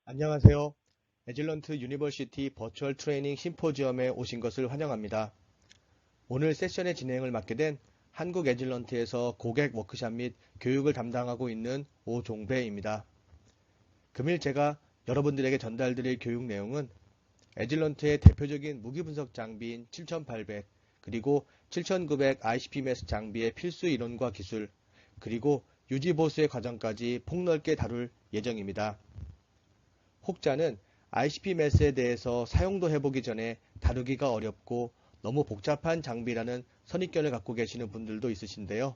안녕하세요. 에즐런트 유니버시티 버추얼 트레이닝 심포지엄에 오신 것을 환영합니다. 오늘 세션의 진행을 맡게 된 한국 에즐런트에서 고객 워크샵 및 교육을 담당하고 있는 오종배입니다. 금일 제가 여러분들에게 전달드릴 교육 내용은 에즐런트의 대표적인 무기 분석 장비인 7800 그리고 7900 ICP-MES 장비의 필수 이론과 기술 그리고 유지 보수의 과정까지 폭넓게 다룰 예정입니다. 혹자는 ICP-MES에 대해서 사용도 해보기 전에 다루기가 어렵고 너무 복잡한 장비라는 선입견을 갖고 계시는 분들도 있으신데요.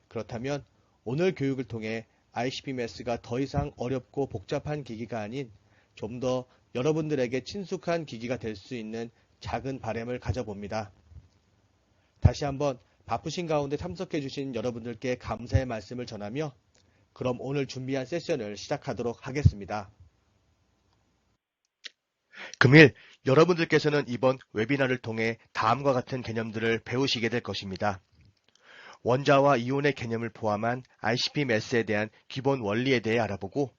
그렇다면 오늘 교육을 통해 ICP-MES가 더 이상 어렵고 복잡한 기기가 아닌 좀 더 여러분들에게 친숙한 기기가 될 수 있는 작은 바람을 가져봅니다. 다시 한번 바쁘신 가운데 참석해주신 여러분들께 감사의 말씀을 전하며 그럼 오늘 준비한 세션을 시작하도록 하겠습니다. 금일 여러분들께서는 이번 웨비나를 통해 다음과 같은 개념들을 배우시게 될 것입니다. 원자와 이온의 개념을 포함한 ICP-MES에 대한 기본 원리에 대해 알아보고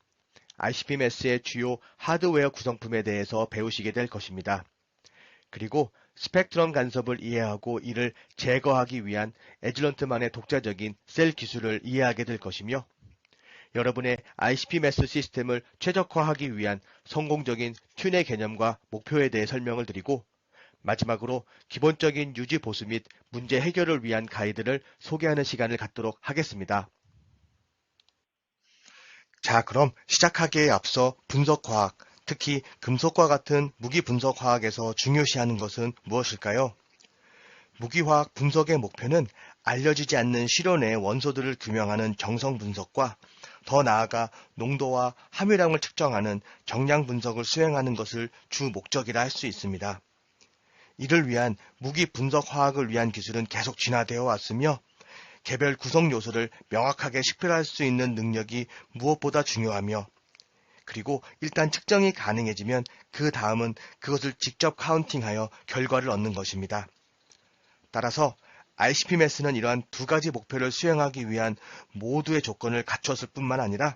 ICP-MES의 주요 하드웨어 구성품에 대해서 배우시게 될 것입니다. 그리고 스펙트럼 간섭을 이해하고 이를 제거하기 위한 에즐런트만의 독자적인 셀 기술을 이해하게 될 것이며 여러분의 ICP-MES 시스템을 최적화하기 위한 성공적인 튠의 개념과 목표에 대해 설명을 드리고 마지막으로 기본적인 유지 보수 및 문제 해결을 위한 가이드를 소개하는 시간을 갖도록 하겠습니다. 자, 그럼 시작하기에 앞서 분석과학, 특히 금속과 같은 무기 분석화학에서 중요시하는 것은 무엇일까요? 무기화학 분석의 목표는 알려지지 않는 실온의 원소들을 규명하는 정성 분석과 더 나아가 농도와 함유량을 측정하는 정량 분석을 수행하는 것을 주 목적이라 할 수 있습니다. 이를 위한 무기 분석 화학을 위한 기술은 계속 진화되어 왔으며 개별 구성 요소를 명확하게 식별할 수 있는 능력이 무엇보다 중요하며 그리고 일단 측정이 가능해지면 그 다음은 그것을 직접 카운팅하여 결과를 얻는 것입니다. 따라서 ICP-MES는 이러한 두 가지 목표를 수행하기 위한 모두의 조건을 갖췄을 뿐만 아니라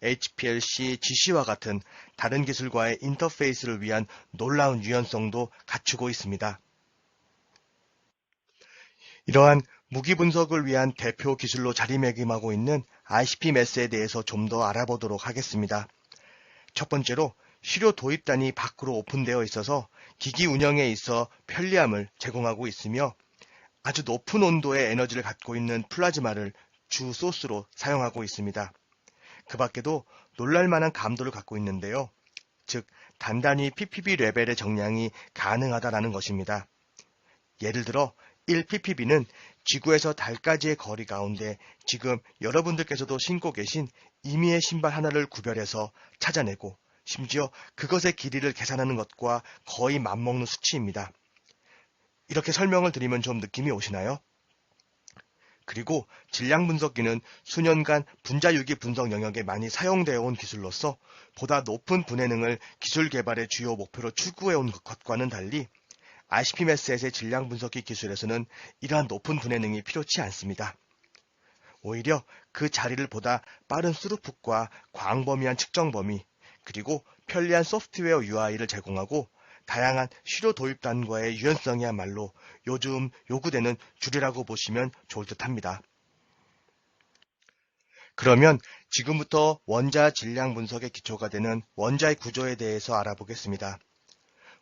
HPLC, GC와 같은 다른 기술과의 인터페이스를 위한 놀라운 유연성도 갖추고 있습니다. 이러한 무기 분석을 위한 대표 기술로 자리매김하고 있는 ICP-MES에 대해서 좀 더 알아보도록 하겠습니다. 첫 번째로 시료 도입단이 밖으로 오픈되어 있어서 기기 운영에 있어 편리함을 제공하고 있으며 아주 높은 온도의 에너지를 갖고 있는 플라즈마를 주 소스로 사용하고 있습니다. 그 밖에도 놀랄만한 감도를 갖고 있는데요. 즉, 단단히 ppb 레벨의 정량이 가능하다라는 것입니다. 예를 들어 1ppb는 지구에서 달까지의 거리 가운데 지금 여러분들께서도 신고 계신 이미의 신발 하나를 구별해서 찾아내고 심지어 그것의 길이를 계산하는 것과 거의 맞먹는 수치입니다. 이렇게 설명을 드리면 좀 느낌이 오시나요? 그리고 질량 분석기는 수년간 분자유기 분석 영역에 많이 사용되어 온 기술로서 보다 높은 분해능을 기술 개발의 주요 목표로 추구해 온 것과는 달리 ICP-MES의 질량 분석기 기술에서는 이러한 높은 분해능이 필요치 않습니다. 오히려 그 자리를 보다 빠른 스루풋과 광범위한 측정 범위, 그리고 편리한 소프트웨어 UI를 제공하고 다양한 시료 도입단과의 유연성이야말로 요즘 요구되는 주류라고 보시면 좋을 듯 합니다. 그러면 지금부터 원자 질량 분석의 기초가 되는 원자의 구조에 대해서 알아보겠습니다.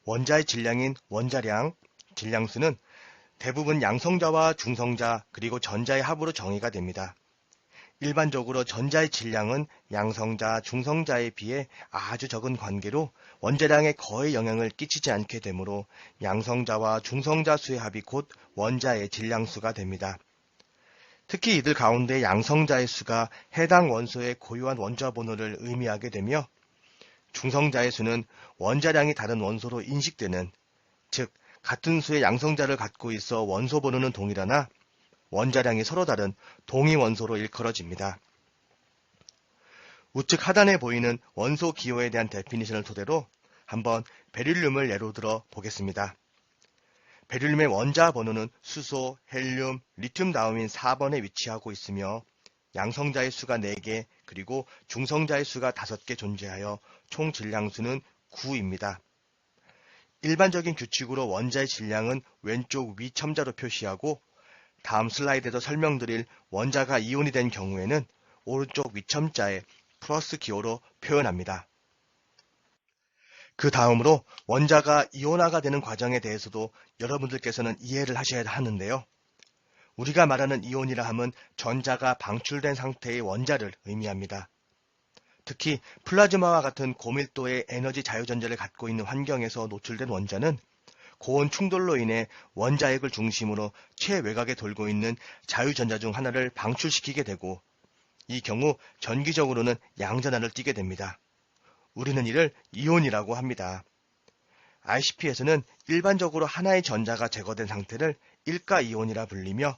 원자의 질량인 원자량, 질량수는 대부분 양성자와 중성자 그리고 전자의 합으로 정의가 됩니다. 일반적으로 전자의 질량은 양성자, 중성자에 비해 아주 적은 관계로 원자량에 거의 영향을 끼치지 않게 되므로 양성자와 중성자 수의 합이 곧 원자의 질량수가 됩니다. 특히 이들 가운데 양성자의 수가 해당 원소의 고유한 원자 번호를 의미하게 되며 중성자의 수는 원자량이 다른 원소로 인식되는, 즉 같은 수의 양성자를 갖고 있어 원소 번호는 동일하나 원자량이 서로 다른 동위 원소로 일컬어집니다. 우측 하단에 보이는 원소 기호에 대한 데피니션을 토대로 한번 베릴륨을 예로 들어 보겠습니다. 베릴륨의 원자 번호는 수소, 헬륨, 리튬 다음인 4번에 위치하고 있으며 양성자의 수가 4개, 그리고 중성자의 수가 5개 존재하여 총 질량수는 9입니다. 일반적인 규칙으로 원자의 질량은 왼쪽 위 첨자로 표시하고 다음 슬라이드에서 설명드릴 원자가 이온이 된 경우에는 오른쪽 위 첨자에 플러스 기호로 표현합니다. 그 다음으로 원자가 이온화가 되는 과정에 대해서도 여러분들께서는 이해를 하셔야 하는데요. 우리가 말하는 이온이라 함은 전자가 방출된 상태의 원자를 의미합니다. 특히 플라즈마와 같은 고밀도의 에너지 자유전자를 갖고 있는 환경에서 노출된 원자는 고온 충돌로 인해 원자핵을 중심으로 최외곽에 돌고 있는 자유전자 중 하나를 방출시키게 되고 이 경우 전기적으로는 양전하를 띠게 됩니다. 우리는 이를 이온이라고 합니다. ICP에서는 일반적으로 하나의 전자가 제거된 상태를 일가 이온이라 불리며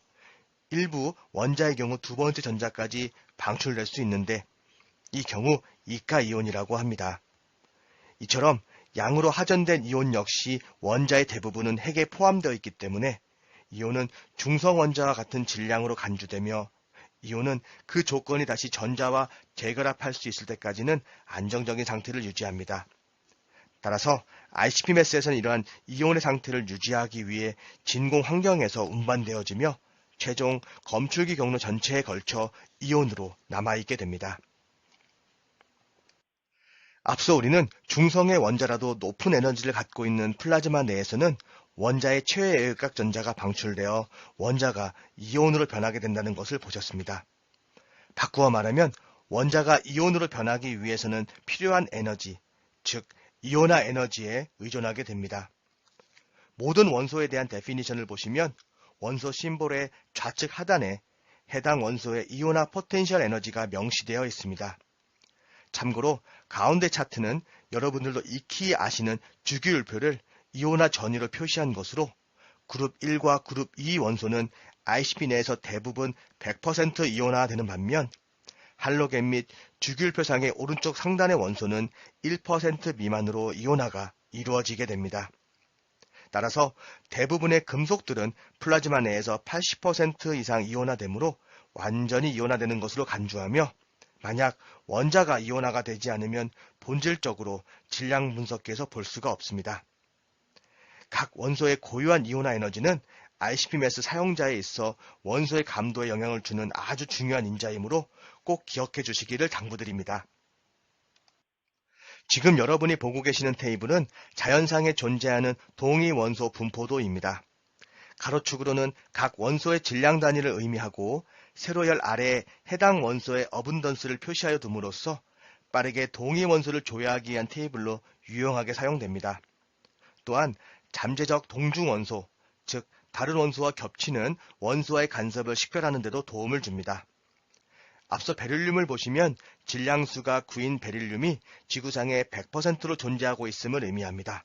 일부 원자의 경우 두 번째 전자까지 방출될 수 있는데 이 경우 이가 이온이라고 합니다. 이처럼 양으로 하전된 이온 역시 원자의 대부분은 핵에 포함되어 있기 때문에 이온은 중성 원자와 같은 질량으로 간주되며 이온은 그 조건이 다시 전자와 재결합할 수 있을 때까지는 안정적인 상태를 유지합니다. 따라서 ICP-MES에서는 이러한 이온의 상태를 유지하기 위해 진공 환경에서 운반되어지며 최종 검출기 경로 전체에 걸쳐 이온으로 남아있게 됩니다. 앞서 우리는 중성의 원자라도 높은 에너지를 갖고 있는 플라즈마 내에서는 원자의 최외곽 전자가 방출되어 원자가 이온으로 변하게 된다는 것을 보셨습니다. 바꾸어 말하면 원자가 이온으로 변하기 위해서는 필요한 에너지, 즉 이온화 에너지에 의존하게 됩니다. 모든 원소에 대한 데피니션을 보시면 원소 심볼의 좌측 하단에 해당 원소의 이온화 포텐셜 에너지가 명시되어 있습니다. 참고로 가운데 차트는 여러분들도 익히 아시는 주기율표를 이온화 전위로 표시한 것으로 그룹 1과 그룹 2 원소는 ICP 내에서 대부분 100% 이온화되는 반면 할로겐 및 주기율표상의 오른쪽 상단의 원소는 1% 미만으로 이온화가 이루어지게 됩니다. 따라서 대부분의 금속들은 플라즈마 내에서 80% 이상 이온화되므로 완전히 이온화되는 것으로 간주하며 만약 원자가 이온화가 되지 않으면 본질적으로 질량 분석기에서 볼 수가 없습니다. 각 원소의 고유한 이온화 에너지는 ICP-MES 사용자에 있어 원소의 감도에 영향을 주는 아주 중요한 인자이므로 꼭 기억해 주시기를 당부드립니다. 지금 여러분이 보고 계시는 테이블은 자연상에 존재하는 동위 원소 분포도입니다. 가로축으로는 각 원소의 질량 단위를 의미하고 세로열 아래에 해당 원소의 어분던스를 표시하여 둠으로써 빠르게 동위 원소를 조회하기 위한 테이블로 유용하게 사용됩니다. 또한 잠재적 동중 원소, 즉 다른 원소와 겹치는 원소와의 간섭을 식별하는 데도 도움을 줍니다. 앞서 베릴륨을 보시면 질량수가 9인 베릴륨이 지구상에 100%로 존재하고 있음을 의미합니다.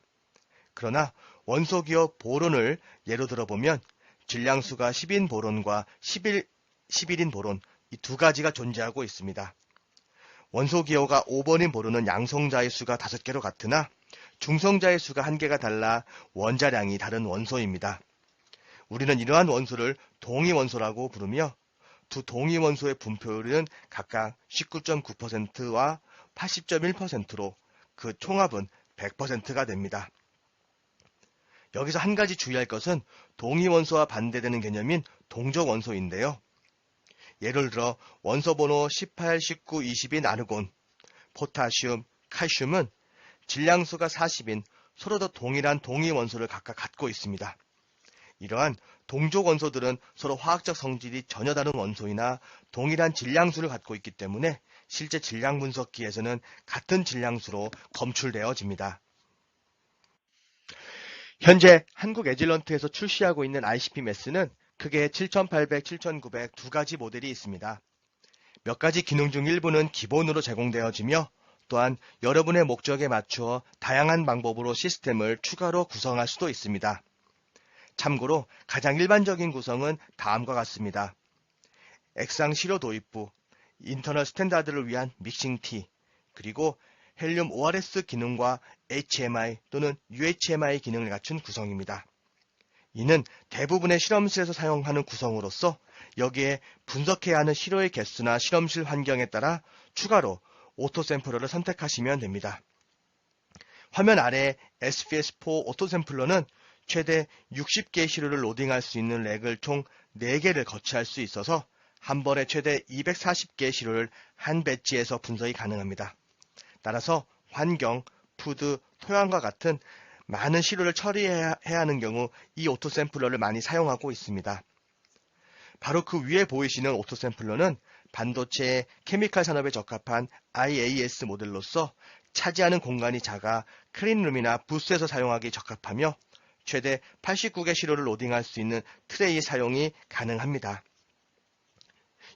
그러나 원소기호 보론을 예로 들어보면 질량수가 10인 보론과 11인 보론 이 두 가지가 존재하고 있습니다. 원소기호가 5번인 보론은 양성자의 수가 5개로 같으나 중성자의 수가 1개가 달라 원자량이 다른 원소입니다. 우리는 이러한 원소를 동위원소라고 부르며 두 동위원소의 분포율은 각각 19.9%와 80.1%로 그 총합은 100%가 됩니다. 여기서 한 가지 주의할 것은 동위원소와 반대되는 개념인 동적원소인데요. 예를 들어 원소번호 18, 19, 20인 아르곤, 포타슘, 칼슘은 질량수가 40인 서로 다 동일한 동위원소를 각각 갖고 있습니다. 이러한 동족 원소들은 서로 화학적 성질이 전혀 다른 원소이나 동일한 질량수를 갖고 있기 때문에 실제 질량 분석기에서는 같은 질량수로 검출되어집니다. 현재 한국 에질런트에서 출시하고 있는 ICP-MES는 크게 7800, 7900 두 가지 모델이 있습니다. 몇 가지 기능 중 일부는 기본으로 제공되어지며 또한 여러분의 목적에 맞추어 다양한 방법으로 시스템을 추가로 구성할 수도 있습니다. 참고로 가장 일반적인 구성은 다음과 같습니다. 액상 시료 도입부, 인터널 스탠다드를 위한 믹싱-T, 그리고 헬륨 ORS 기능과 HMI 또는 UHMI 기능을 갖춘 구성입니다. 이는 대부분의 실험실에서 사용하는 구성으로서 여기에 분석해야 하는 시료의 개수나 실험실 환경에 따라 추가로 오토 샘플러를 선택하시면 됩니다. 화면 아래 SPS4 오토 샘플러는 최대 60개의 시료를 로딩할 수 있는 렉을 총 4개를 거치할 수 있어서 한 번에 최대 240개의 시료를 한 배치에서 분석이 가능합니다. 따라서 환경, 푸드, 토양과 같은 많은 시료를 처리해야 하는 경우 이 오토 샘플러를 많이 사용하고 있습니다. 바로 그 위에 보이시는 오토 샘플러는 반도체 케미칼 산업에 적합한 IAS 모델로서 차지하는 공간이 작아 클린룸이나 부스에서 사용하기 적합하며 최대 89개 시료를 로딩할 수 있는 트레이 사용이 가능합니다.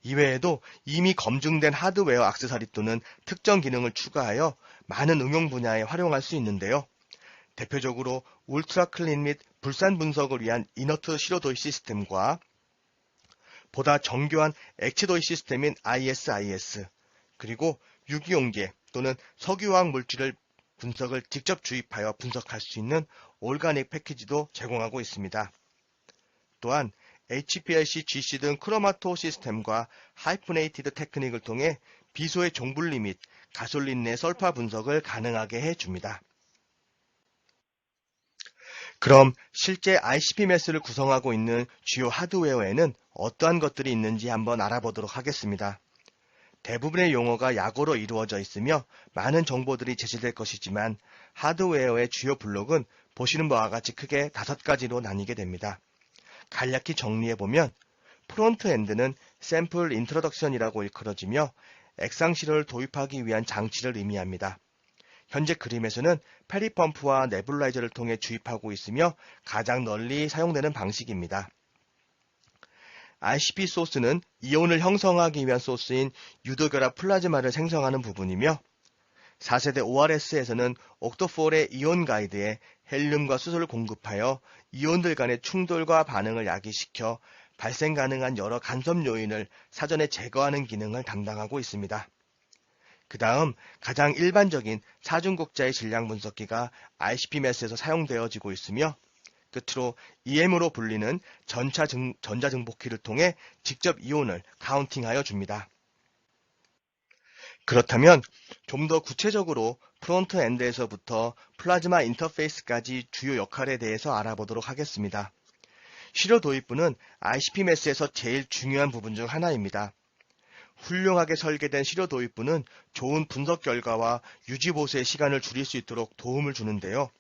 이외에도 이미 검증된 하드웨어 액세서리 또는 특정 기능을 추가하여 많은 응용 분야에 활용할 수 있는데요. 대표적으로 울트라 클린 및 불산 분석을 위한 이너트 시료 도입 시스템과 보다 정교한 액체 도입 시스템인 ISIS, 그리고 유기용계 또는 석유화학 물질을 분석을 직접 주입하여 분석할 수 있는 올가닉 패키지도 제공하고 있습니다. 또한 HPLC, GC 등 크로마토 시스템과 하이프네이티드 테크닉을 통해 비소의 종분리 및 가솔린 내 설파 분석을 가능하게 해줍니다. 그럼 실제 ICP-MES를 구성하고 있는 주요 하드웨어에는 어떠한 것들이 있는지 한번 알아보도록 하겠습니다. 대부분의 용어가 약어로 이루어져 있으며 많은 정보들이 제시될 것이지만 하드웨어의 주요 블록은 보시는 바와 같이 크게 5가지로 나뉘게 됩니다. 간략히 정리해보면 프론트엔드는 샘플 인트로덕션이라고 일컬어지며 액상 시료를 도입하기 위한 장치를 의미합니다. 현재 그림에서는 페리펌프와 네뷸라이저를 통해 주입하고 있으며 가장 널리 사용되는 방식입니다. ICP 소스는 이온을 형성하기 위한 소스인 유도결합 플라즈마를 생성하는 부분이며 4세대 ORS에서는 옥토폴의 이온 가이드에 헬륨과 수소를 공급하여 이온들 간의 충돌과 반응을 야기시켜 발생 가능한 여러 간섭 요인을 사전에 제거하는 기능을 담당하고 있습니다. 그 다음 가장 일반적인 사중국자의 질량 분석기가 ICP-MES에서 사용되어지고 있으며 끝으로 EM으로 불리는 전자증폭기를 통해 직접 이온을 카운팅하여 줍니다. 그렇다면 좀 더 구체적으로 프론트엔드에서부터 플라즈마 인터페이스까지 주요 역할에 대해서 알아보도록 하겠습니다. 시료 도입부는 ICP-MES에서 제일 중요한 부분 중 하나입니다. 훌륭하게 설계된 시료 도입부는 좋은 분석 결과와 유지 보수의 시간을 줄일 수 있도록 도움을 주는데요.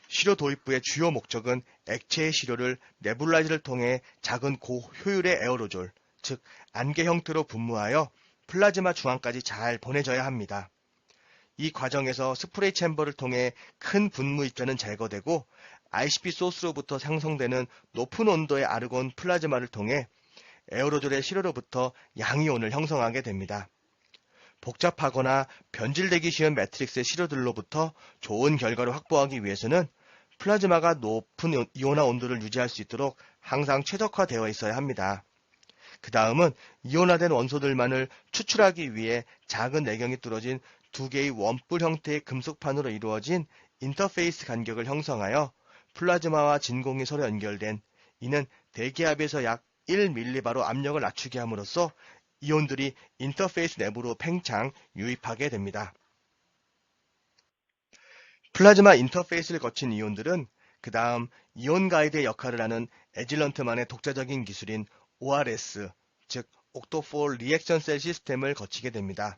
시료 도입부의 주요 목적은 액체의 시료를 네뷸라이저를 통해 작은 고효율의 에어로졸, 즉 안개 형태로 분무하여 플라즈마 중앙까지 잘 보내져야 합니다. 이 과정에서 스프레이 챔버를 통해 큰 분무 입자는 제거되고 ICP 소스로부터 생성되는 높은 온도의 아르곤 플라즈마를 통해 에어로졸의 시료로부터 양이온을 형성하게 됩니다. 복잡하거나 변질되기 쉬운 매트릭스의 시료들로부터 좋은 결과를 확보하기 위해서는 플라즈마가 높은 이온화 온도를 유지할 수 있도록 항상 최적화되어 있어야 합니다. 그 다음은 이온화된 원소들만을 추출하기 위해 작은 내경이 뚫어진 2개의 원뿔 형태의 금속판으로 이루어진 인터페이스 간격을 형성하여 플라즈마와 진공이 서로 연결된, 이는 대기압에서 약 1mB로 압력을 낮추게 함으로써 이온들이 인터페이스 내부로 팽창, 유입하게 됩니다. 플라즈마 인터페이스를 거친 이온들은 그 다음 이온 가이드의 역할을 하는 에질런트만의 독자적인 기술인 ORS, 즉 옥토폴 리액션 셀 시스템을 거치게 됩니다.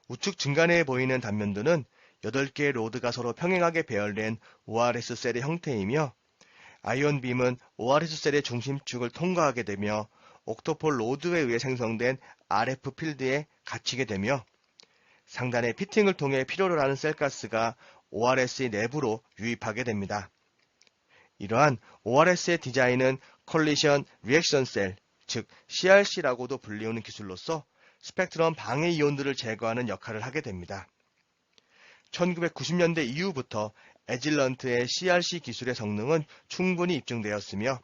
우측 중간에 보이는 단면도는 8개의 로드가 서로 평행하게 배열된 ORS 셀의 형태이며 아이온빔은 ORS 셀의 중심축을 통과하게 되며 옥토폴 로드에 의해 생성된 RF 필드에 갇히게 되며 상단의 피팅을 통해 필요로 하는 셀가스가 ORS의 내부로 유입하게 됩니다. 이러한 ORS의 디자인은 콜리션 리액션 셀, 즉 CRC라고도 불리우는 기술로서 스펙트럼 방해 이온들을 제거하는 역할을 하게 됩니다. 1990년대 이후부터 에질런트의 CRC 기술의 성능은 충분히 입증되었으며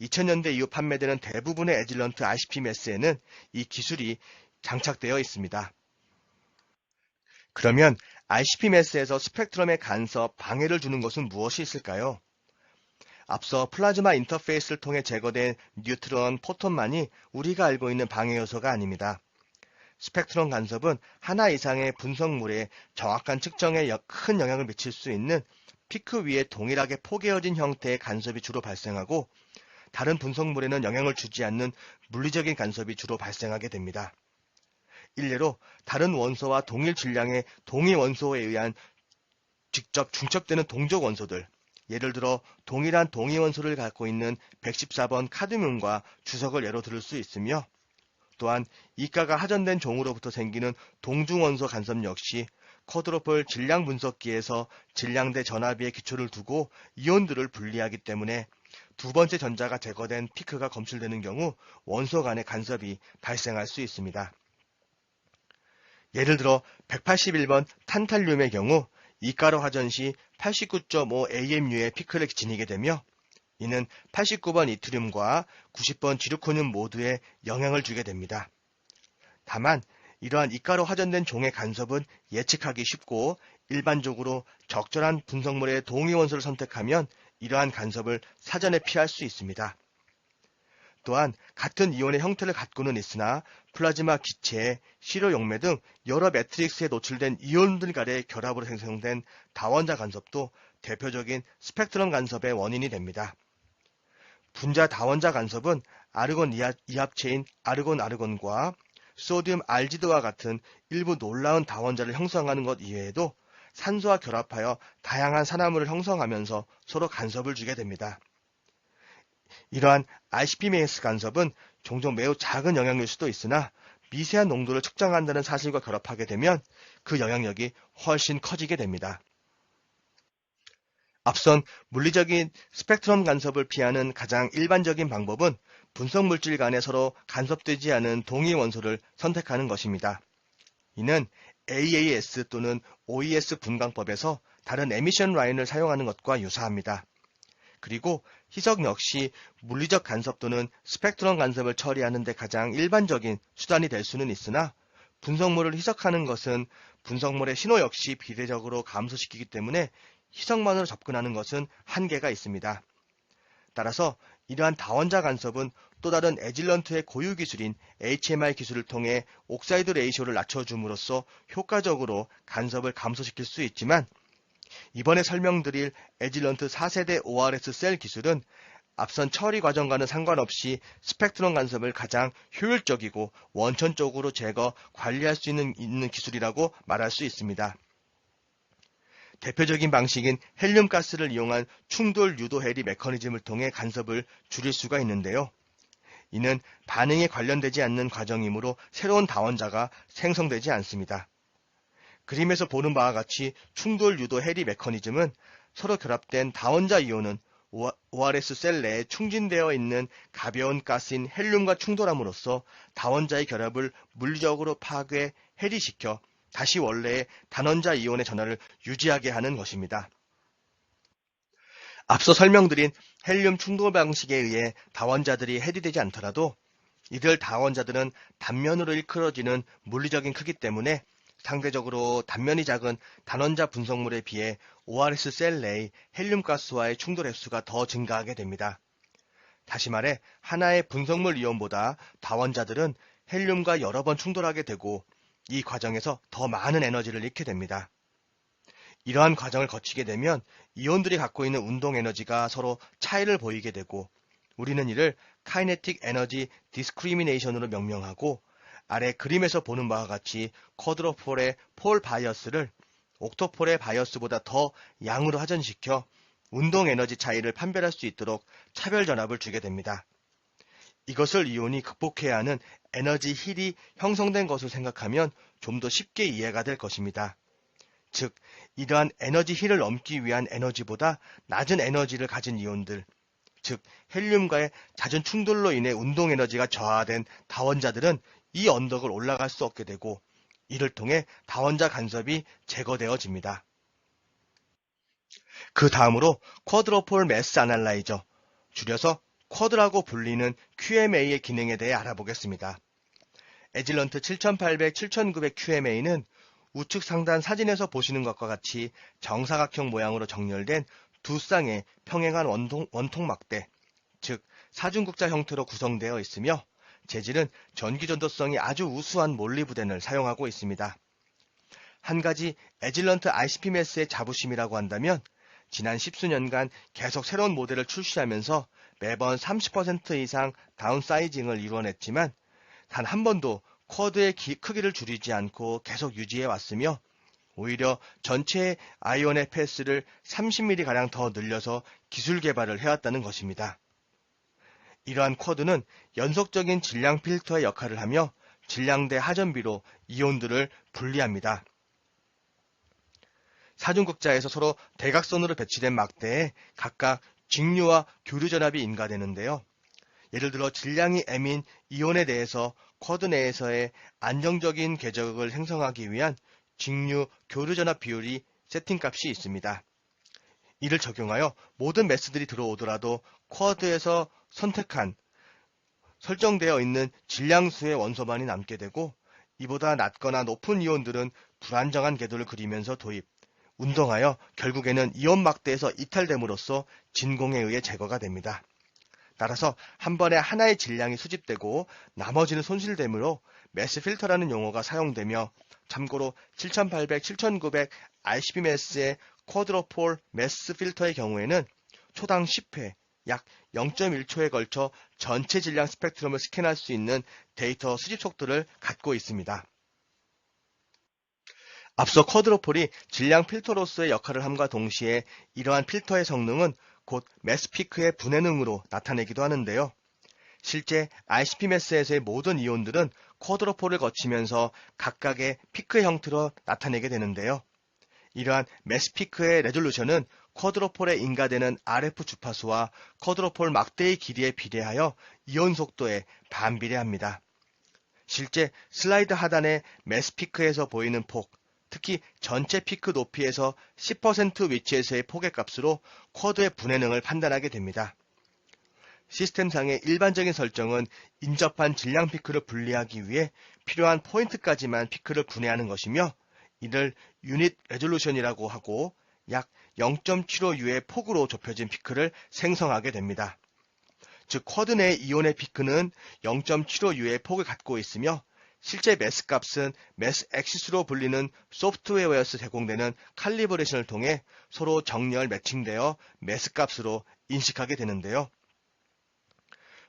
2000년대 이후 판매되는 대부분의 에질런트 ICP-MES에는 이 기술이 장착되어 있습니다. 그러면 ICP-MES에서 스펙트럼의 간섭, 방해를 주는 것은 무엇이 있을까요? 앞서 플라즈마 인터페이스를 통해 제거된 뉴트론, 포톤만이 우리가 알고 있는 방해 요소가 아닙니다. 스펙트럼 간섭은 하나 이상의 분석물의 정확한 측정에 큰 영향을 미칠 수 있는 피크 위에 동일하게 포개어진 형태의 간섭이 주로 발생하고, 다른 분석물에는 영향을 주지 않는 물리적인 간섭이 주로 발생하게 됩니다. 일례로 다른 원소와 동일 질량의 동위 원소에 의한 직접 중첩되는 동족 원소들, 예를 들어 동일한 동위 원소를 갖고 있는 114번 카드뮴과 주석을 예로 들을 수 있으며, 또한 이가가 하전된 종으로부터 생기는 동중원소 간섭 역시 쿼드로폴 질량 분석기에서 질량대 전압비의 기초를 두고 이온들을 분리하기 때문에 두 번째 전자가 제거된 피크가 검출되는 경우 원소 간의 간섭이 발생할 수 있습니다. 예를 들어 181번 탄탈륨의 경우 이가로 하전 시 89.5 AMU의 피크를 지니게 되며, 이는 89번 이트륨과 90번 지르코늄 모두에 영향을 주게 됩니다. 다만 이러한 이가로 하전된 종의 간섭은 예측하기 쉽고, 일반적으로 적절한 분석물의 동위 원소를 선택하면 이러한 간섭을 사전에 피할 수 있습니다. 또한 같은 이온의 형태를 갖고는 있으나 플라즈마 기체, 시료 용매 등 여러 매트릭스에 노출된 이온들 간의 결합으로 생성된 다원자 간섭도 대표적인 스펙트럼 간섭의 원인이 됩니다. 분자 다원자 간섭은 아르곤 이합체인 아르곤과 소듐 알지드와 같은 일부 놀라운 다원자를 형성하는 것 이외에도 산소와 결합하여 다양한 산화물을 형성하면서 서로 간섭을 주게 됩니다. 이러한 RCP-MES 간섭은 종종 매우 작은 영향일 수도 있으나 미세한 농도를 측정한다는 사실과 결합하게 되면 그 영향력이 훨씬 커지게 됩니다. 앞선 물리적인 스펙트럼 간섭을 피하는 가장 일반적인 방법은 분석 물질 간에 서로 간섭되지 않은 동위 원소를 선택하는 것입니다. 이는 AAS 또는 OES 분광법에서 다른 에미션 라인을 사용하는 것과 유사합니다. 그리고 희석 역시 물리적 간섭 또는 스펙트럼 간섭을 처리하는 데 가장 일반적인 수단이 될 수는 있으나, 분석물을 희석하는 것은 분석물의 신호 역시 비례적으로 감소시키기 때문에 희석만으로 접근하는 것은 한계가 있습니다. 따라서 이러한 다원자 간섭은 또 다른 에질런트의 고유 기술인 HMI 기술을 통해 옥사이드 레이쇼를 낮춰줌으로써 효과적으로 간섭을 감소시킬 수 있지만, 이번에 설명드릴 에질런트 4세대 ORS 셀 기술은 앞선 처리 과정과는 상관없이 스펙트럼 간섭을 가장 효율적이고 원천적으로 제거, 관리할 수 있는 기술이라고 말할 수 있습니다. 대표적인 방식인 헬륨 가스를 이용한 충돌 유도 해리 메커니즘을 통해 간섭을 줄일 수가 있는데요. 이는 반응에 관련되지 않는 과정이므로 새로운 다원자가 생성되지 않습니다. 그림에서 보는 바와 같이 충돌 유도 해리 메커니즘은 서로 결합된 다원자 이온은 ORS 셀 내에 충진되어 있는 가벼운 가스인 헬륨과 충돌함으로써 다원자의 결합을 물리적으로 파괴, 해리시켜 다시 원래의 단원자 이온의 전하를 유지하게 하는 것입니다. 앞서 설명드린 헬륨 충돌 방식에 의해 다원자들이 해리되지 않더라도 이들 다원자들은 단면으로 일컬어지는 물리적인 크기 때문에 상대적으로 단면이 작은 단원자 분석물에 비해 ORS 셀 내의 헬륨 가스와의 충돌 횟수가 더 증가하게 됩니다. 다시 말해 하나의 분석물 이온보다 다원자들은 헬륨과 여러 번 충돌하게 되고, 이 과정에서 더 많은 에너지를 잃게 됩니다. 이러한 과정을 거치게 되면 이온들이 갖고 있는 운동 에너지가 서로 차이를 보이게 되고, 우리는 이를 카이네틱 에너지 디스크리미네이션으로 명명하고, 아래 그림에서 보는 바와 같이 쿼드로폴의 폴 바이어스를 옥토폴의 바이어스보다 더 양으로 하전시켜 운동 에너지 차이를 판별할 수 있도록 차별 전압을 주게 됩니다. 이것을 이온이 극복해야 하는 에너지 힐이 형성된 것으로 생각하면 좀 더 쉽게 이해가 될 것입니다. 즉, 이러한 에너지 힐을 넘기 위한 에너지보다 낮은 에너지를 가진 이온들, 즉 헬륨과의 잦은 충돌로 인해 운동 에너지가 저하된 다원자들은 이 언덕을 올라갈 수 없게 되고, 이를 통해 다원자 간섭이 제거되어집니다. 그 다음으로 쿼드로폴 매스 아날라이저, 줄여서 쿼드라고 불리는 QMA의 기능에 대해 알아보겠습니다. 에질런트 7800, 7900 QMA는 우측 상단 사진에서 보시는 것과 같이 정사각형 모양으로 정렬된 두 쌍의 평행한 원통 막대, 즉 사중국자 형태로 구성되어 있으며 재질은 전기전도성이 아주 우수한 몰리브덴을 사용하고 있습니다. 한 가지 에질런트 ICP 매스의 자부심이라고 한다면 지난 십수년간 계속 새로운 모델을 출시하면서 매번 30% 이상 다운사이징을 이루어냈지만 단 한 번도 쿼드의 크기를 줄이지 않고 계속 유지해 왔으며 오히려 전체 아이온의 패스를 30mm가량 더 늘려서 기술 개발을 해왔다는 것입니다. 이러한 쿼드는 연속적인 질량 필터의 역할을 하며 질량대 하전비로 이온들을 분리합니다. 사중극자에서 서로 대각선으로 배치된 막대에 각각 직류와 교류 전압이 인가되는데요. 예를 들어 질량이 M인 이온에 대해서 쿼드 내에서의 안정적인 궤적을 생성하기 위한 직류 교류 전압 비율이 세팅값이 있습니다. 이를 적용하여 모든 매스들이 들어오더라도 쿼드에서 선택한 설정되어 있는 질량수의 원소만이 남게 되고 이보다 낮거나 높은 이온들은 불안정한 궤도를 그리면서 도입, 운동하여 결국에는 이온 막대에서 이탈됨으로써 진공에 의해 제거가 됩니다. 따라서 한 번에 하나의 질량이 수집되고 나머지는 손실되므로 매스 필터라는 용어가 사용되며 참고로 7800, 7900 ICP 매스의 쿼드로폴 매스 필터의 경우에는 초당 10회, 약 0.1초에 걸쳐 전체 질량 스펙트럼을 스캔할 수 있는 데이터 수집 속도를 갖고 있습니다. 앞서 쿼드로폴이 질량 필터로서의 역할을 함과 동시에 이러한 필터의 성능은 곧 매스피크의 분해능으로 나타내기도 하는데요. 실제 ICP 매스에서의 모든 이온들은 쿼드로폴을 거치면서 각각의 피크의 형태로 나타내게 되는데요. 이러한 매스피크의 레졸루션은 쿼드로폴에 인가되는 RF 주파수와 쿼드로폴 막대의 길이에 비례하여 이온 속도에 반비례합니다. 실제 슬라이드 하단의 매스피크에서 보이는 폭, 특히 전체 피크 높이에서 10% 위치에서의 폭의 값으로 쿼드의 분해능을 판단하게 됩니다. 시스템상의 일반적인 설정은 인접한 질량 피크를 분리하기 위해 필요한 포인트까지만 피크를 분해하는 것이며 이를 유닛 레졸루션이라고 하고 약 0.75U의 폭으로 좁혀진 피크를 생성하게 됩니다. 즉 쿼드 내 이온의 피크는 0.75U의 폭을 갖고 있으며 실제 매스 값은 매스 엑시스로 불리는 소프트웨어에서 제공되는 칼리브레이션을 통해 서로 정렬 매칭되어 매스 값으로 인식하게 되는데요.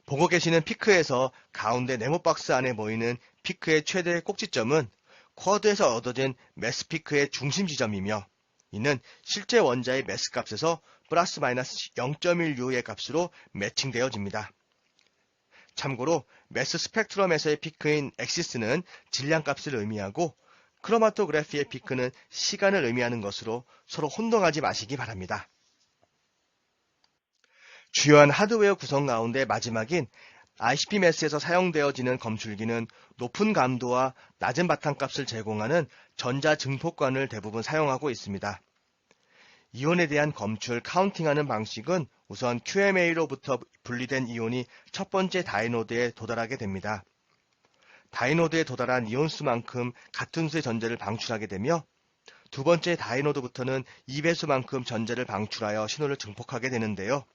보고 계시는 피크에서 가운데 네모박스 안에 보이는 피크의 최대 꼭지점은 쿼드에서 얻어진 매스 피크의 중심 지점이며 이는 실제 원자의 매스 값에서 플러스 마이너스 0.1U의 값으로 매칭되어집니다. 참고로 매스 스펙트럼에서의 피크인 엑시스는 질량값을 의미하고 크로마토그래피의 피크는 시간을 의미하는 것으로 서로 혼동하지 마시기 바랍니다. 주요한 하드웨어 구성 가운데 마지막인 ICP 매스에서 사용되어지는 검출기는 높은 감도와 낮은 바탕값을 제공하는 전자증폭관을 대부분 사용하고 있습니다. 이온에 대한 검출, 카운팅하는 방식은 우선 QMA로부터 분리된 이온이 첫 번째 다이노드에 도달하게 됩니다. 다이노드에 도달한 이온수만큼 같은 수의 전자를 방출하게 되며 두 번째 다이노드부터는 2배수만큼 전자를 방출하여 신호를 증폭하게 되는데요.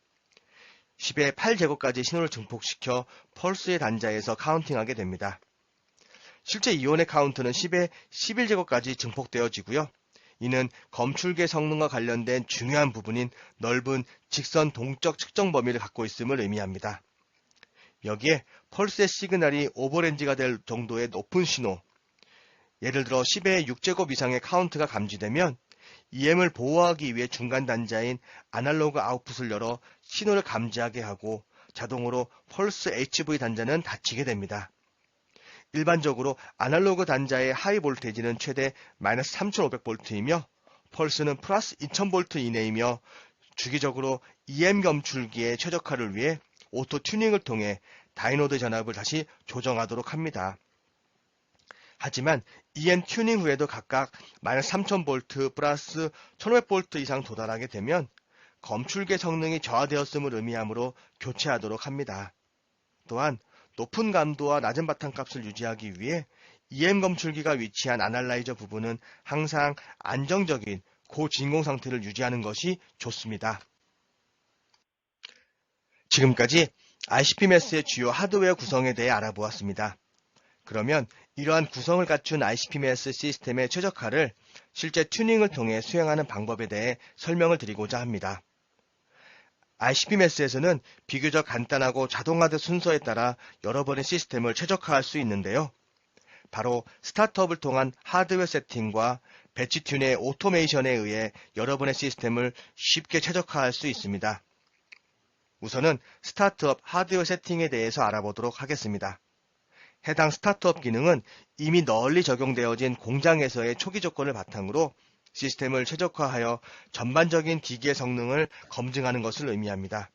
10의 8제곱까지 신호를 증폭시켜 펄스의 단자에서 카운팅하게 됩니다. 실제 이온의 카운트는 10의 11제곱까지 증폭되어지고요. 이는 검출계 성능과 관련된 중요한 부분인 넓은 직선 동적 측정 범위를 갖고 있음을 의미합니다. 여기에 펄스의 시그널이 오버렌지가 될 정도의 높은 신호, 예를 들어 10의 6제곱 이상의 카운트가 감지되면 EM을 보호하기 위해 중간 단자인 아날로그 아웃풋을 열어 신호를 감지하게 하고 자동으로 펄스 HV 단자는 닫히게 됩니다. 일반적으로 아날로그 단자의 하이 볼테이지는 최대 마이너스 3500V이며 펄스는 플러스 2000V 이내이며 주기적으로 EM 검출기의 최적화를 위해 오토 튜닝을 통해 다이노드 전압을 다시 조정하도록 합니다. 하지만 EM 튜닝 후에도 각각 마이너스 3000V 플러스 1500V 이상 도달하게 되면 검출계 성능이 저하되었음을 의미하므로 교체하도록 합니다. 또한 높은 감도와 낮은 바탕값을 유지하기 위해 EM 검출기가 위치한 아날라이저 부분은 항상 안정적인 고진공 상태를 유지하는 것이 좋습니다. 지금까지 ICP-MAS의 주요 하드웨어 구성에 대해 알아보았습니다. 그러면 이러한 구성을 갖춘 ICP-MAS 시스템의 최적화를 실제 튜닝을 통해 수행하는 방법에 대해 설명을 드리고자 합니다. ICP-MAS에서는 비교적 간단하고 자동화된 순서에 따라 여러 번의 시스템을 최적화할 수 있는데요. 바로 스타트업을 통한 하드웨어 세팅과 배치 튠의 오토메이션에 의해 여러 번의 시스템을 쉽게 최적화할 수 있습니다. 우선은 스타트업 하드웨어 세팅에 대해서 알아보도록 하겠습니다. 해당 스타트업 기능은 이미 널리 적용되어진 공장에서의 초기 조건을 바탕으로 시스템을 최적화하여 전반적인 기기의 성능을 검증하는 것을 의미합니다.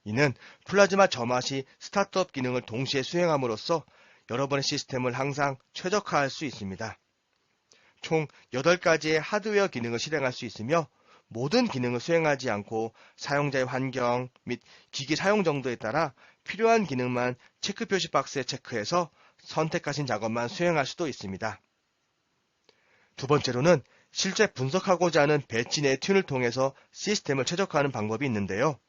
이는 플라즈마 점화 시 스타트업 기능을 동시에 수행함으로써 여러 번의 시스템을 항상 최적화할 수 있습니다. 총 8가지의 하드웨어 기능을 실행할 수 있으며 모든 기능을 수행하지 않고 사용자의 환경 및 기기 사용 정도에 따라 필요한 기능만 체크 표시 박스에 체크해서 선택하신 작업만 수행할 수도 있습니다. 두 번째로는 실제 분석하고자 하는 배치 내 튠을 통해서 시스템을 최적화하는 방법이 있는데요.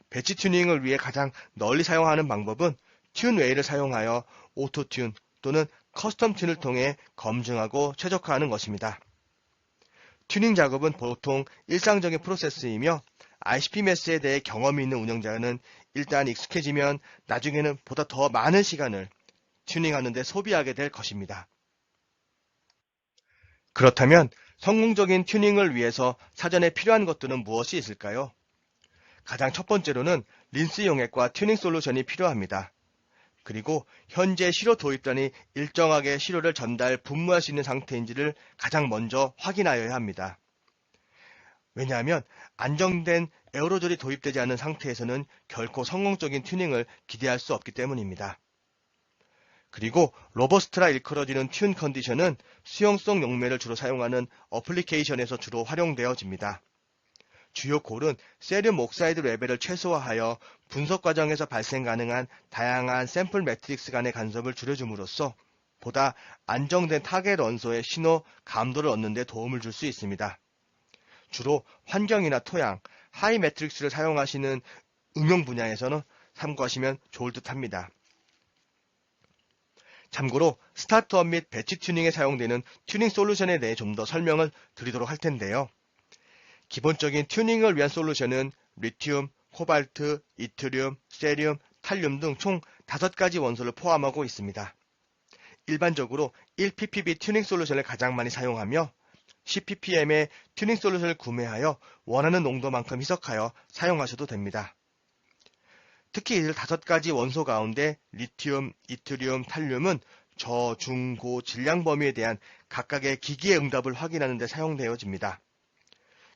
배치 튜닝을 위해 가장 널리 사용하는 방법은 튠 웨이를 사용하여 오토 튠 또는 커스텀 튠을 통해 검증하고 최적화하는 것입니다. 튜닝 작업은 보통 일상적인 프로세스이며 ICP-MAS에 대해 경험이 있는 운영자는 일단 익숙해지면 나중에는 보다 더 많은 시간을 튜닝하는 데 소비하게 될 것입니다. 그렇다면 성공적인 튜닝을 위해서 사전에 필요한 것들은 무엇이 있을까요? 가장 첫 번째로는 린스 용액과 튜닝 솔루션이 필요합니다. 그리고 현재 시료 도입단이 일정하게 시료를 전달, 분무할 수 있는 상태인지를 가장 먼저 확인하여야 합니다. 왜냐하면 안정된 에어로졸이 도입되지 않은 상태에서는 결코 성공적인 튜닝을 기대할 수 없기 때문입니다. 그리고 로버스트라 일컬어지는 튠 컨디션은 수용성 용매를 주로 사용하는 어플리케이션에서 주로 활용되어집니다. 주요 골은 세륨 옥사이드 레벨을 최소화하여 분석 과정에서 발생 가능한 다양한 샘플 매트릭스 간의 간섭을 줄여줌으로써 보다 안정된 타겟 원소의 신호 감도를 얻는 데 도움을 줄 수 있습니다. 주로 환경이나 토양, 하이 매트릭스를 사용하시는 응용 분야에서는 참고하시면 좋을 듯 합니다. 참고로 스타트업 및 배치 튜닝에 사용되는 튜닝 솔루션에 대해 좀 더 설명을 드리도록 할 텐데요. 기본적인 튜닝을 위한 솔루션은 리튬, 코발트, 이트륨, 세륨, 탈륨 등 총 5가지 원소를 포함하고 있습니다. 일반적으로 1ppb 튜닝 솔루션을 가장 많이 사용하며 10ppm의 튜닝 솔루션을 구매하여 원하는 농도만큼 희석하여 사용하셔도 됩니다. 특히 이 5가지 원소 가운데 리튬, 이트륨, 탈륨은 저, 중, 고 질량 범위에 대한 각각의 기기의 응답을 확인하는 데 사용되어집니다.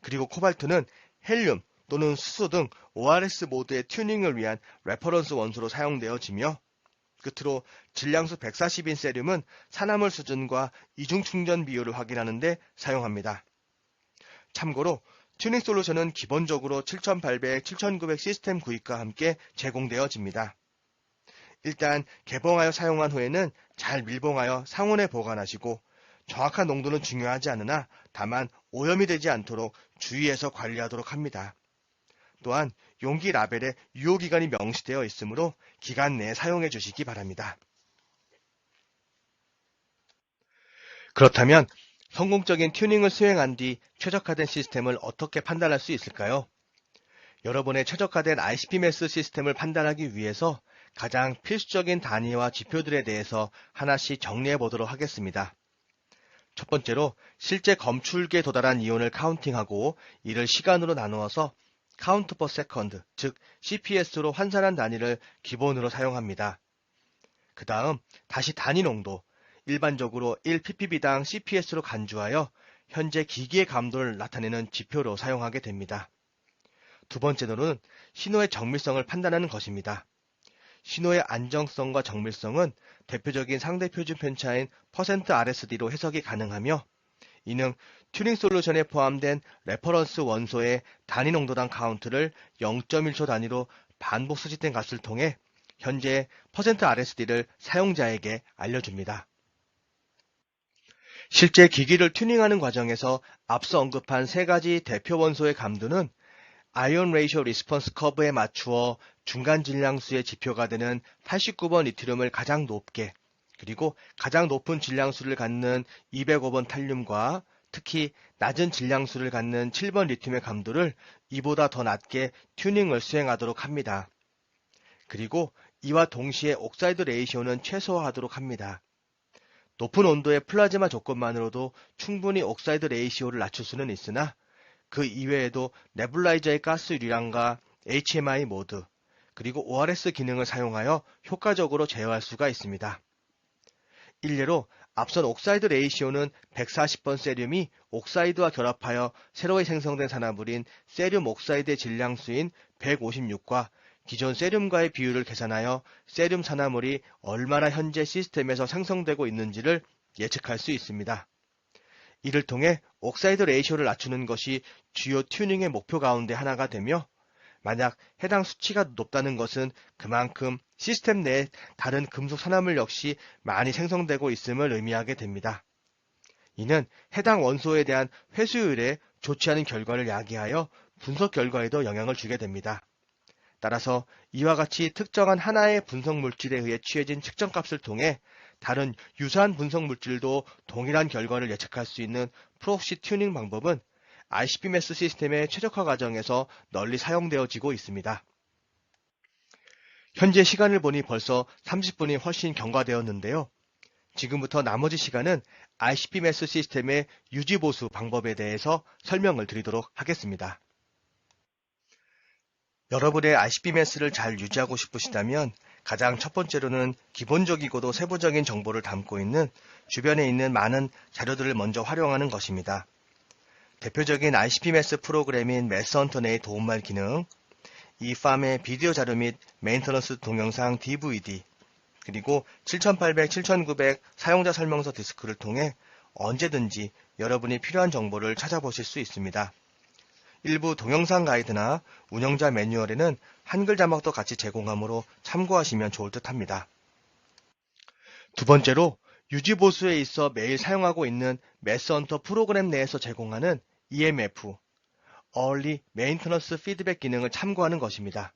그리고 코발트는 헬륨 또는 수소 등 ORS 모드의 튜닝을 위한 레퍼런스 원소로 사용되어지며 끝으로 질량수 140인 세륨은 산화물 수준과 이중 충전 비율을 확인하는 데 사용합니다. 참고로 튜닝 솔루션은 기본적으로 7800, 7900 시스템 구입과 함께 제공되어집니다. 일단 개봉하여 사용한 후에는 잘 밀봉하여 상온에 보관하시고 정확한 농도는 중요하지 않으나 다만 오염이 되지 않도록 주의해서 관리하도록 합니다. 또한 용기 라벨에 유효기간이 명시되어 있으므로 기간 내에 사용해 주시기 바랍니다. 그렇다면 성공적인 튜닝을 수행한 뒤 최적화된 시스템을 어떻게 판단할 수 있을까요? 여러분의 최적화된 ICP-MAS 시스템을 판단하기 위해서 가장 필수적인 단위와 지표들에 대해서 하나씩 정리해 보도록 하겠습니다. 첫 번째로 실제 검출기에 도달한 이온을 카운팅하고 이를 시간으로 나누어서 카운트 퍼 세컨드, 즉 CPS로 환산한 단위를 기본으로 사용합니다. 그 다음 다시 단위 농도, 일반적으로 1ppb당 CPS로 간주하여 현재 기기의 감도를 나타내는 지표로 사용하게 됩니다. 두 번째로는 신호의 정밀성을 판단하는 것입니다. 신호의 안정성과 정밀성은 대표적인 상대 표준 편차인 %RSD로 해석이 가능하며 이는 튜닝 솔루션에 포함된 레퍼런스 원소의 단위 농도당 카운트를 0.1초 단위로 반복 수집된 값을 통해 현재 %RSD를 사용자에게 알려줍니다. 실제 기기를 튜닝하는 과정에서 앞서 언급한 세 가지 대표 원소의 감도는 아이온 레이쇼 리스폰스 커브에 맞추어 중간 질량수의 지표가 되는 89번 리튬을 가장 높게, 그리고 가장 높은 질량수를 갖는 205번 탈륨과 특히 낮은 질량수를 갖는 7번 리튬의 감도를 이보다 더 낮게 튜닝을 수행하도록 합니다. 그리고 이와 동시에 옥사이드 레이시오는 최소화하도록 합니다. 높은 온도의 플라즈마 조건만으로도 충분히 옥사이드 레이시오를 낮출 수는 있으나 그 이외에도 네뷸라이저의 가스 유리량과 HMI 모드, 그리고 ORS 기능을 사용하여 효과적으로 제어할 수가 있습니다. 일례로 앞선 옥사이드 레이시오는 140번 세륨이 옥사이드와 결합하여 새로 생성된 산화물인 세륨 옥사이드의 질량수인 156과 기존 세륨과의 비율을 계산하여 세륨 산화물이 얼마나 현재 시스템에서 생성되고 있는지를 예측할 수 있습니다. 이를 통해 옥사이드 레이시오를 낮추는 것이 주요 튜닝의 목표 가운데 하나가 되며, 만약 해당 수치가 높다는 것은 그만큼 시스템 내에 다른 금속 산화물 역시 많이 생성되고 있음을 의미하게 됩니다. 이는 해당 원소에 대한 회수율에 좋지 않은 결과를 야기하여 분석 결과에도 영향을 주게 됩니다. 따라서 이와 같이 특정한 하나의 분석 물질에 의해 취해진 측정값을 통해 다른 유사한 분석 물질도 동일한 결과를 예측할 수 있는 프록시 튜닝 방법은 ICP-MES 시스템의 최적화 과정에서 널리 사용되어지고 있습니다. 현재 시간을 보니 벌써 30분이 훨씬 경과되었는데요. 지금부터 나머지 시간은 ICP-MES 시스템의 유지보수 방법에 대해서 설명을 드리도록 하겠습니다. 여러분의 ICP-MES를 잘 유지하고 싶으시다면 가장 첫 번째로는 기본적이고도 세부적인 정보를 담고 있는 주변에 있는 많은 자료들을 먼저 활용하는 것입니다. 대표적인 ICP-MES 프로그램인 메스헌터 내의 도움말 기능, 이팜의 비디오 자료 및 메인터넌스 동영상 DVD, 그리고 7800, 7900 사용자 설명서 디스크를 통해 언제든지 여러분이 필요한 정보를 찾아보실 수 있습니다. 일부 동영상 가이드나 운영자 매뉴얼에는 한글 자막도 같이 제공하므로 참고하시면 좋을 듯 합니다. 두 번째로 유지보수에 있어 매일 사용하고 있는 메스헌터 프로그램 내에서 제공하는 EMF, Early Maintenance Feedback 기능을 참고하는 것입니다.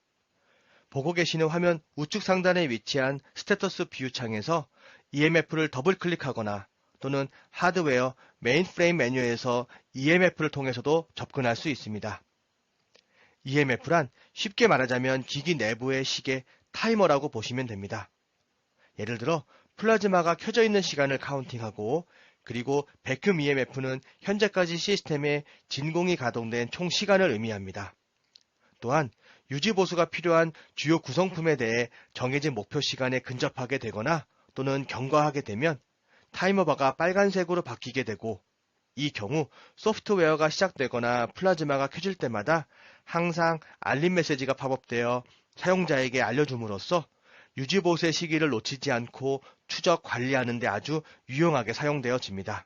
보고 계시는 화면 우측 상단에 위치한 스테터스 뷰 창에서 EMF를 더블 클릭하거나 또는 하드웨어 메인프레임 메뉴에서 EMF를 통해서도 접근할 수 있습니다. EMF란 쉽게 말하자면 기기 내부의 시계 타이머라고 보시면 됩니다. 예를 들어 플라즈마가 켜져 있는 시간을 카운팅하고, 그리고 백큐 EMF는 현재까지 시스템에 진공이 가동된 총 시간을 의미합니다. 또한 유지보수가 필요한 주요 구성품에 대해 정해진 목표 시간에 근접하게 되거나 또는 경과하게 되면 타이머바가 빨간색으로 바뀌게 되고, 이 경우 소프트웨어가 시작되거나 플라즈마가 켜질 때마다 항상 알림 메시지가 팝업되어 사용자에게 알려줌으로써 유지보수의 시기를 놓치지 않고 추적 관리하는 데 아주 유용하게 사용되어집니다.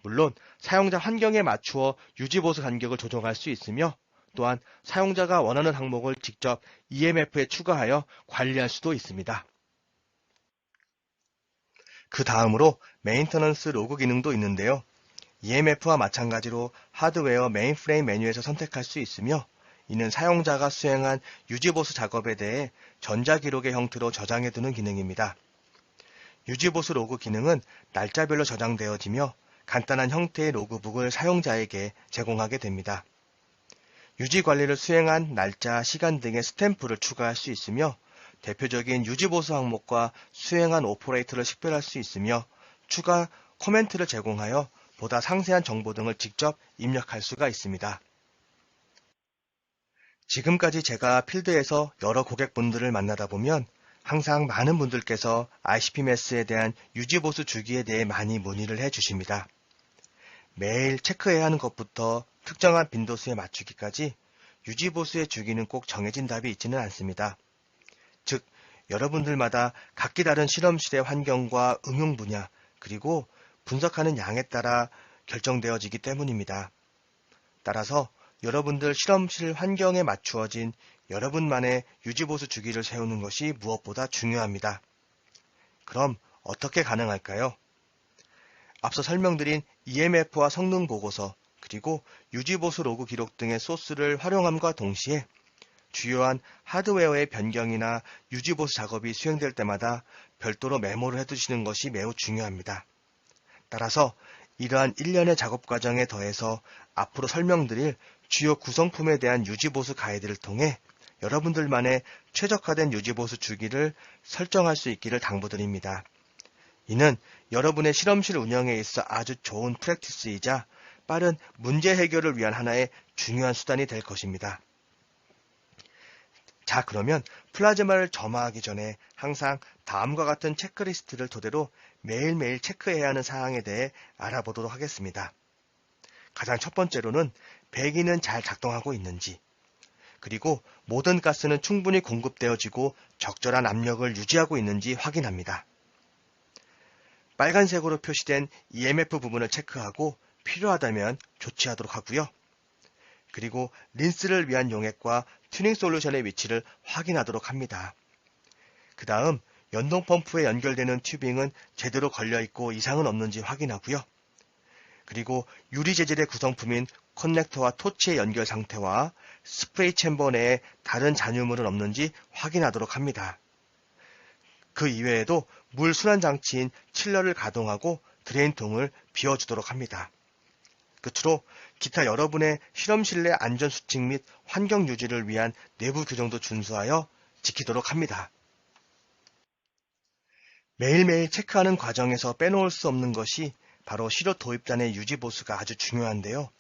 물론 사용자 환경에 맞추어 유지보수 간격을 조정할 수 있으며, 또한 사용자가 원하는 항목을 직접 EMF에 추가하여 관리할 수도 있습니다. 그 다음으로 메인터넌스 로그 기능도 있는데요. EMF와 마찬가지로 하드웨어 메인프레임 메뉴에서 선택할 수 있으며, 이는 사용자가 수행한 유지보수 작업에 대해 전자기록의 형태로 저장해두는 기능입니다. 유지보수 로그 기능은 날짜별로 저장되어지며 간단한 형태의 로그북을 사용자에게 제공하게 됩니다. 유지관리를 수행한 날짜, 시간 등의 스탬프를 추가할 수 있으며, 대표적인 유지보수 항목과 수행한 오퍼레이터를 식별할 수 있으며, 추가 코멘트를 제공하여 보다 상세한 정보 등을 직접 입력할 수가 있습니다. 지금까지 제가 필드에서 여러 고객분들을 만나다 보면 항상 많은 분들께서 ICP-MES에 대한 유지보수 주기에 대해 많이 문의를 해주십니다. 매일 체크해야 하는 것부터 특정한 빈도수에 맞추기까지 유지보수의 주기는 꼭 정해진 답이 있지는 않습니다. 즉, 여러분들마다 각기 다른 실험실의 환경과 응용 분야, 그리고 분석하는 양에 따라 결정되어지기 때문입니다. 따라서 여러분들 실험실 환경에 맞추어진 여러분만의 유지보수 주기를 세우는 것이 무엇보다 중요합니다. 그럼 어떻게 가능할까요? 앞서 설명드린 EMF와 성능 보고서, 그리고 유지보수 로그 기록 등의 소스를 활용함과 동시에 주요한 하드웨어의 변경이나 유지보수 작업이 수행될 때마다 별도로 메모를 해두시는 것이 매우 중요합니다. 따라서 이러한 일련의 작업 과정에 더해서 앞으로 설명드릴 주요 구성품에 대한 유지보수 가이드를 통해 여러분들만의 최적화된 유지보수 주기를 설정할 수 있기를 당부드립니다. 이는 여러분의 실험실 운영에 있어 아주 좋은 프랙티스이자 빠른 문제 해결을 위한 하나의 중요한 수단이 될 것입니다. 자, 그러면 플라즈마를 점화하기 전에 항상 다음과 같은 체크리스트를 토대로 매일매일 체크해야 하는 사항에 대해 알아보도록 하겠습니다. 가장 첫 번째로는 배기는 잘 작동하고 있는지, 그리고 모든 가스는 충분히 공급되어지고 적절한 압력을 유지하고 있는지 확인합니다. 빨간색으로 표시된 EMF 부분을 체크하고 필요하다면 조치하도록 하고요. 그리고 린스를 위한 용액과 튜닝 솔루션의 위치를 확인하도록 합니다. 그 다음 연동 펌프에 연결되는 튜빙은 제대로 걸려있고 이상은 없는지 확인하고요. 그리고 유리 재질의 구성품인 커넥터와 토치의 연결 상태와 스프레이 챔버 내에 다른 잔유물은 없는지 확인하도록 합니다. 그 이외에도 물 순환 장치인 칠러를 가동하고 드레인통을 비워주도록 합니다. 끝으로 기타 여러분의 실험실 내 안전수칙 및 환경 유지를 위한 내부 규정도 준수하여 지키도록 합니다. 매일매일 체크하는 과정에서 빼놓을 수 없는 것이 바로 시료 도입단의 유지보수가 아주 중요한데요.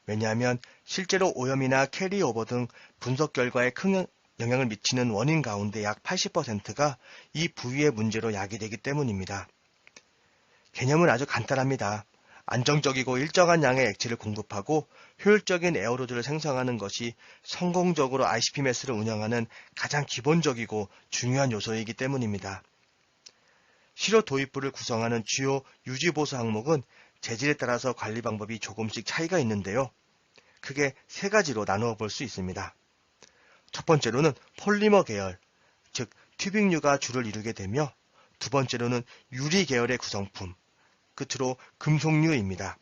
왜냐하면 실제로 오염이나 캐리오버 등 분석 결과에 큰 영향을 미치는 원인 가운데 약 80%가 이 부위의 문제로 야기되기 때문입니다. 개념은 아주 간단합니다. 안정적이고 일정한 양의 액체를 공급하고 효율적인 에어로졸을 생성하는 것이 성공적으로 ICP-MES를 운영하는 가장 기본적이고 중요한 요소이기 때문입니다. 시료 도입부를 구성하는 주요 유지보수 항목은 재질에 따라서 관리 방법이 조금씩 차이가 있는데요. 크게 세 가지로 나누어 볼 수 있습니다. 첫 번째로는 폴리머 계열, 즉 튜빙류가 주를 이루게 되며, 두 번째로는 유리 계열의 구성품, 끝으로 금속류입니다.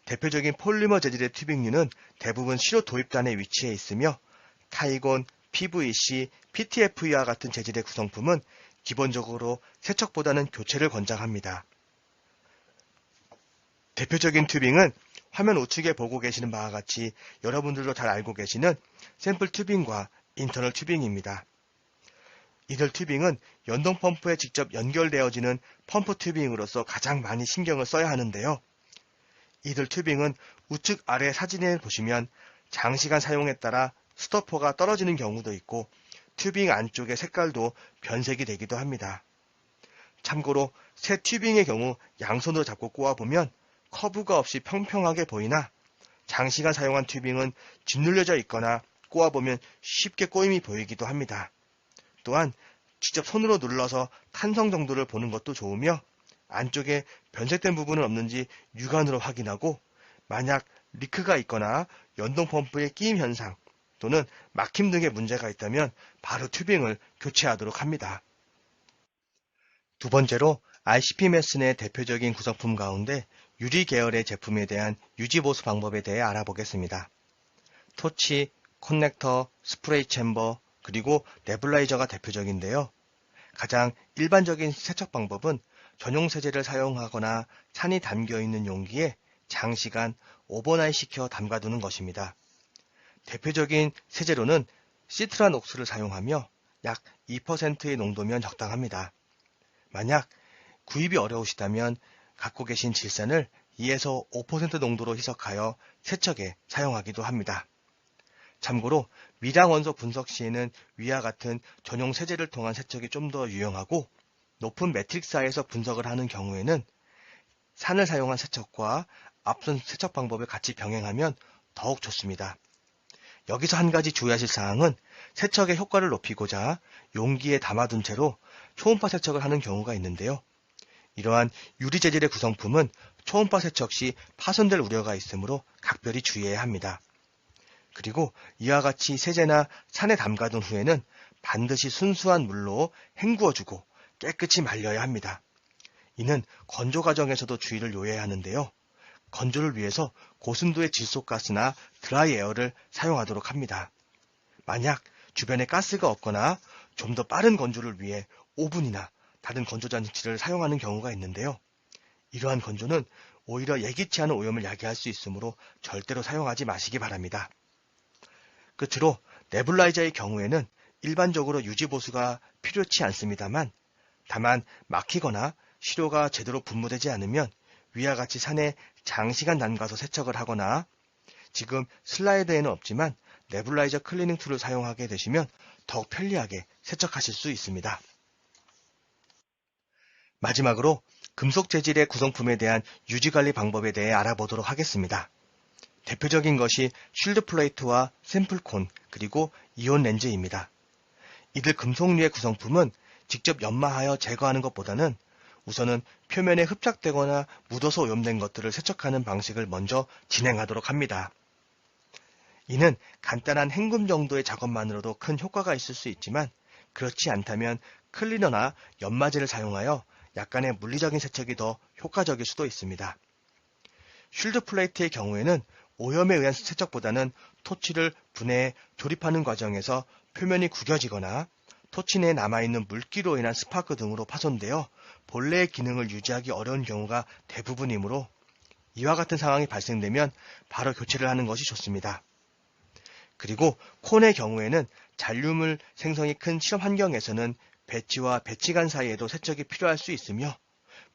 대표적인 폴리머 재질의 튜빙류는 대부분 시료 도입단에 위치해 있으며 타이곤, PVC, PTFE와 같은 재질의 구성품은 기본적으로 세척보다는 교체를 권장합니다. 대표적인 튜빙은 화면 우측에 보고 계시는 바와 같이 여러분들도 잘 알고 계시는 샘플 튜빙과 인터널 튜빙입니다. 이들 튜빙은 연동 펌프에 직접 연결되어지는 펌프 튜빙으로서 가장 많이 신경을 써야 하는데요. 이들 튜빙은 우측 아래 사진을 보시면 장시간 사용에 따라 스토퍼가 떨어지는 경우도 있고 튜빙 안쪽의 색깔도 변색이 되기도 합니다. 참고로 새 튜빙의 경우 양손으로 잡고 꼬아보면 커브가 없이 평평하게 보이나 장시간 사용한 튜빙은 짓눌려져 있거나 꼬아보면 쉽게 꼬임이 보이기도 합니다. 또한 직접 손으로 눌러서 탄성 정도를 보는 것도 좋으며 안쪽에 변색된 부분은 없는지 육안으로 확인하고 만약 리크가 있거나 연동 펌프의 끼임 현상 또는 막힘 등의 문제가 있다면 바로 튜빙을 교체하도록 합니다. 두 번째로 ICP-MES 내 대표적인 구성품 가운데 유리 계열의 제품에 대한 유지보수 방법에 대해 알아보겠습니다. 토치, 커넥터, 스프레이 챔버, 그리고 네뷸라이저가 대표적인데요. 가장 일반적인 세척 방법은 전용 세제를 사용하거나 산이 담겨있는 용기에 장시간 오버나잇 시켜 담가두는 것입니다. 대표적인 세제로는 시트란 옥수를 사용하며 약 2%의 농도면 적당합니다. 만약 구입이 어려우시다면 갖고 계신 질산을 2에서 5% 농도로 희석하여 세척에 사용하기도 합니다. 참고로 미량 원소 분석 시에는 위와 같은 전용 세제를 통한 세척이 좀 더 유용하고 높은 매트릭스하에서 분석을 하는 경우에는 산을 사용한 세척과 앞선 세척 방법을 같이 병행하면 더욱 좋습니다. 여기서 한 가지 주의하실 사항은 세척의 효과를 높이고자 용기에 담아둔 채로 초음파 세척을 하는 경우가 있는데요. 이러한 유리 재질의 구성품은 초음파 세척 시 파손될 우려가 있으므로 각별히 주의해야 합니다. 그리고 이와 같이 세제나 산에 담가둔 후에는 반드시 순수한 물로 헹구어주고 깨끗이 말려야 합니다. 이는 건조 과정에서도 주의를 요해야 하는데요. 건조를 위해서 고순도의 질소가스나 드라이에어를 사용하도록 합니다. 만약 주변에 가스가 없거나 좀 더 빠른 건조를 위해 오븐이나 다른 건조장치를 사용하는 경우가 있는데요. 이러한 건조는 오히려 예기치 않은 오염을 야기할 수 있으므로 절대로 사용하지 마시기 바랍니다. 끝으로 네뷸라이저의 경우에는 일반적으로 유지보수가 필요치 않습니다만, 다만 막히거나 시료가 제대로 분무되지 않으면 위와 같이 산에 장시간 담가서 세척을 하거나, 지금 슬라이드에는 없지만 네뷸라이저 클리닝 툴을 사용하게 되시면 더욱 편리하게 세척하실 수 있습니다. 마지막으로 금속 재질의 구성품에 대한 유지관리 방법에 대해 알아보도록 하겠습니다. 대표적인 것이 쉴드 플레이트와 샘플콘, 그리고 이온 렌즈입니다. 이들 금속류의 구성품은 직접 연마하여 제거하는 것보다는 우선은 표면에 흡착되거나 묻어서 오염된 것들을 세척하는 방식을 먼저 진행하도록 합니다. 이는 간단한 헹굼 정도의 작업만으로도 큰 효과가 있을 수 있지만, 그렇지 않다면 클리너나 연마제를 사용하여 약간의 물리적인 세척이 더 효과적일 수도 있습니다. 쉴드 플레이트의 경우에는 오염에 의한 세척보다는 토치를 분해해 조립하는 과정에서 표면이 구겨지거나 토치 내에 남아있는 물기로 인한 스파크 등으로 파손되어 본래의 기능을 유지하기 어려운 경우가 대부분이므로 이와 같은 상황이 발생되면 바로 교체를 하는 것이 좋습니다. 그리고 콘의 경우에는 잔류물 생성이 큰 실험 환경에서는 배치와 배치관 사이에도 세척이 필요할 수 있으며,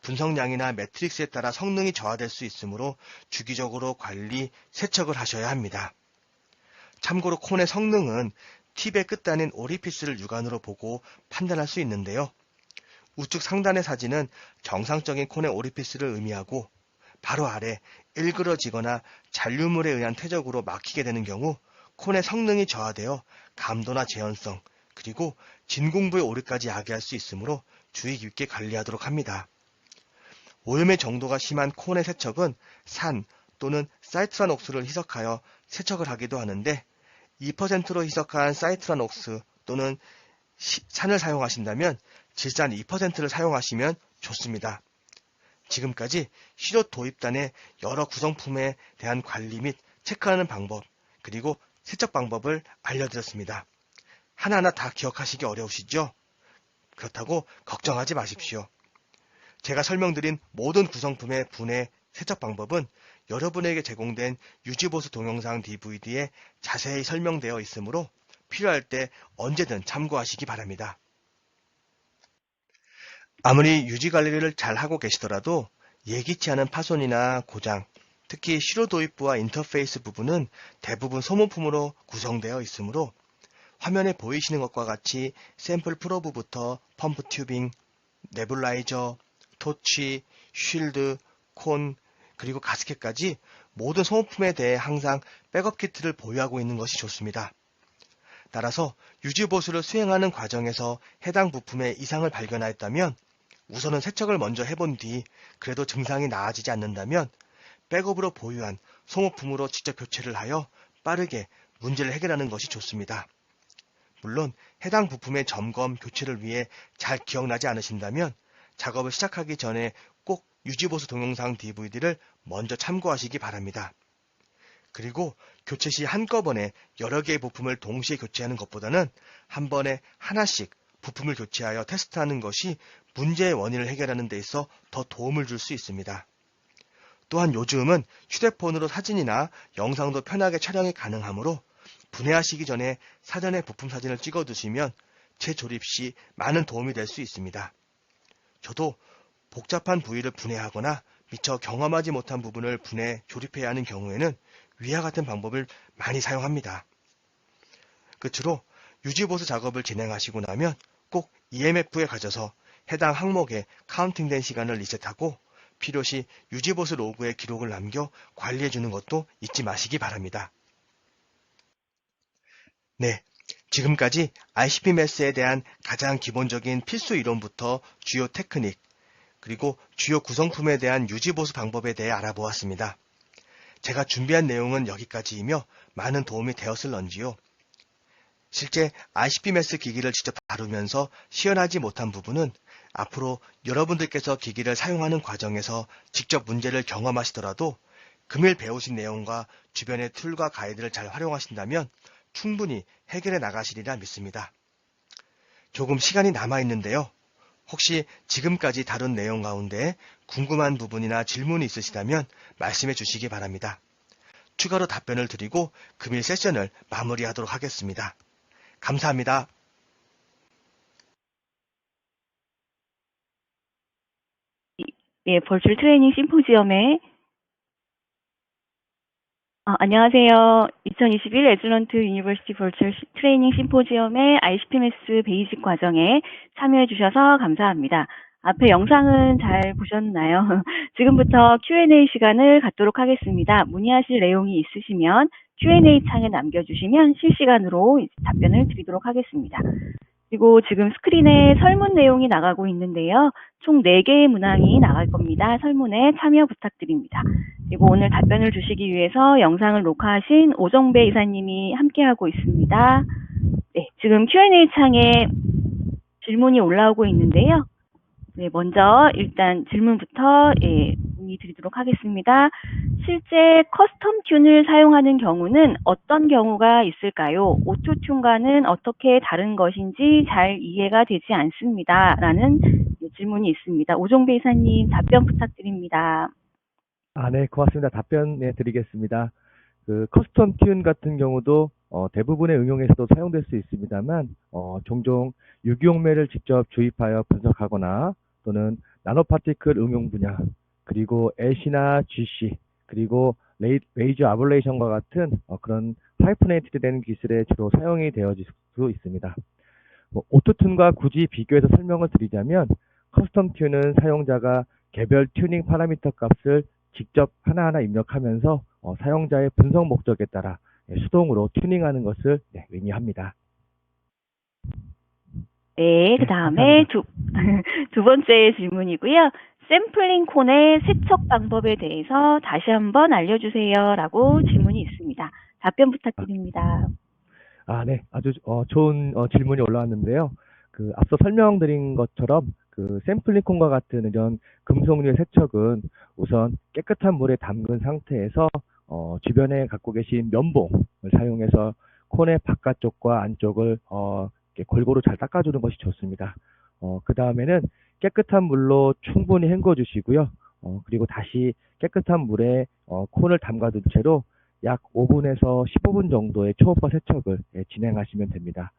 분석량이나 매트릭스에 따라 성능이 저하될 수 있으므로 주기적으로 관리, 세척을 하셔야 합니다. 참고로 콘의 성능은 팁의 끝단인 오리피스를 육안으로 보고 판단할 수 있는데요. 우측 상단의 사진은 정상적인 콘의 오리피스를 의미하고, 바로 아래 일그러지거나 잔류물에 의한 퇴적으로 막히게 되는 경우 콘의 성능이 저하되어 감도나 재현성, 그리고 진공부의 오류까지 야기할 수 있으므로 주의 깊게 관리하도록 합니다. 오염의 정도가 심한 콘의 세척은 산 또는 사이트라녹스를 희석하여 세척을 하기도 하는데, 2%로 희석한 사이트라녹스 또는 산을 사용하신다면 질산 2%를 사용하시면 좋습니다. 지금까지 시료 도입단의 여러 구성품에 대한 관리 및 체크하는 방법, 그리고 세척 방법을 알려드렸습니다. 하나하나 다 기억하시기 어려우시죠? 그렇다고 걱정하지 마십시오. 제가 설명드린 모든 구성품의 분해, 세척 방법은 여러분에게 제공된 유지보수 동영상 DVD에 자세히 설명되어 있으므로 필요할 때 언제든 참고하시기 바랍니다. 아무리 유지관리를 잘 하고 계시더라도 예기치 않은 파손이나 고장, 특히 시료 도입부와 인터페이스 부분은 대부분 소모품으로 구성되어 있으므로 화면에 보이시는 것과 같이 샘플 프로브부터 펌프 튜빙, 네뷸라이저, 토치, 쉴드, 콘, 그리고 가스켓까지 모든 소모품에 대해 항상 백업 키트를 보유하고 있는 것이 좋습니다. 따라서 유지보수를 수행하는 과정에서 해당 부품에 이상을 발견하였다면 우선은 세척을 먼저 해본 뒤 그래도 증상이 나아지지 않는다면 백업으로 보유한 소모품으로 직접 교체를 하여 빠르게 문제를 해결하는 것이 좋습니다. 물론 해당 부품의 점검, 교체를 위해 잘 기억나지 않으신다면 작업을 시작하기 전에 꼭 유지보수 동영상 DVD를 먼저 참고하시기 바랍니다. 그리고 교체 시 한꺼번에 여러 개의 부품을 동시에 교체하는 것보다는 한 번에 하나씩 부품을 교체하여 테스트하는 것이 문제의 원인을 해결하는 데 있어 더 도움을 줄 수 있습니다. 또한 요즘은 휴대폰으로 사진이나 영상도 편하게 촬영이 가능하므로 분해하시기 전에 사전에 부품 사진을 찍어 두시면 재조립 시 많은 도움이 될 수 있습니다. 저도 복잡한 부위를 분해하거나 미처 경험하지 못한 부분을 분해, 조립해야 하는 경우에는 위와 같은 방법을 많이 사용합니다. 끝으로 유지보수 작업을 진행하시고 나면 꼭 EMF에 가셔서 해당 항목에 카운팅된 시간을 리셋하고 필요시 유지보수 로그에 기록을 남겨 관리해주는 것도 잊지 마시기 바랍니다. 네, 지금까지 ICP-MES에 대한 가장 기본적인 필수 이론부터 주요 테크닉, 그리고 주요 구성품에 대한 유지보수 방법에 대해 알아보았습니다. 제가 준비한 내용은 여기까지이며 많은 도움이 되었을런지요. 실제 ICP-MES 기기를 직접 다루면서 시연하지 못한 부분은 앞으로 여러분들께서 기기를 사용하는 과정에서 직접 문제를 경험하시더라도 금일 배우신 내용과 주변의 툴과 가이드를 잘 활용하신다면 충분히 해결해 나가시리라 믿습니다. 조금 시간이 남아있는데요. 혹시 지금까지 다룬 내용 가운데 궁금한 부분이나 질문이 있으시다면 말씀해 주시기 바랍니다. 추가로 답변을 드리고 금일 세션을 마무리하도록 하겠습니다. 감사합니다. 예, 벌출 트레이닝 심포지엄에 안녕하세요. 2021 에즈런트 유니버시티 벌출 트레이닝 심포지엄의 ICP-MS 베이직 과정에 참여해 주셔서 감사합니다. 앞에 영상은 잘 보셨나요? 지금부터 Q&A 시간을 갖도록 하겠습니다. 문의하실 내용이 있으시면 Q&A 창에 남겨주시면 실시간으로 답변을 드리도록 하겠습니다. 그리고 지금 스크린에 설문 내용이 나가고 있는데요. 총 4개의 문항이 나갈 겁니다. 설문에 참여 부탁드립니다. 그리고 오늘 답변을 주시기 위해서 영상을 녹화하신 오정배 이사님이 함께하고 있습니다. 네, 지금 Q&A 창에 질문이 올라오고 있는데요. 네, 먼저 일단 질문부터 문의 드리도록 하겠습니다. 실제 커스텀 튠을 사용하는 경우는 어떤 경우가 있을까요? 오토튠과는 어떻게 다른 것인지 잘 이해가 되지 않습니다. 라는 질문이 있습니다. 오종배 이사님 답변 부탁드립니다. 네, 고맙습니다. 답변 드리겠습니다. 그 커스텀 튠 같은 경우도 대부분의 응용에서도 사용될 수 있습니다만 종종 유기용매를 직접 주입하여 분석하거나 또는 나노파티클 응용 분야, 그리고 LC나 GC, 그리고 레이저 아블레이션과 같은 그런 하이퍼네이티드 된 기술에 주로 사용이 되어질 수 있습니다. 오토튠과 굳이 비교해서 설명을 드리자면 커스텀 튠은 사용자가 개별 튜닝 파라미터 값을 직접 하나하나 입력하면서 사용자의 분석 목적에 따라 수동으로 튜닝하는 것을 의미합니다. 네, 그 다음에 두 번째 질문이고요. 샘플링 콘의 세척 방법에 대해서 다시 한번 알려주세요. 라고 질문이 있습니다. 답변 부탁드립니다. 네. 아주 좋은 질문이 올라왔는데요. 앞서 설명드린 것처럼 샘플링 콘과 같은 이런 금속류의 세척은 우선 깨끗한 물에 담근 상태에서 주변에 갖고 계신 면봉을 사용해서 콘의 바깥쪽과 안쪽을 이렇게 골고루 잘 닦아주는 것이 좋습니다. 그 다음에는 깨끗한 물로 충분히 헹궈 주시고요. 그리고 다시 깨끗한 물에 콘을 담가둔 채로 약 5분에서 15분 정도의 초음파 세척을 진행하시면 됩니다.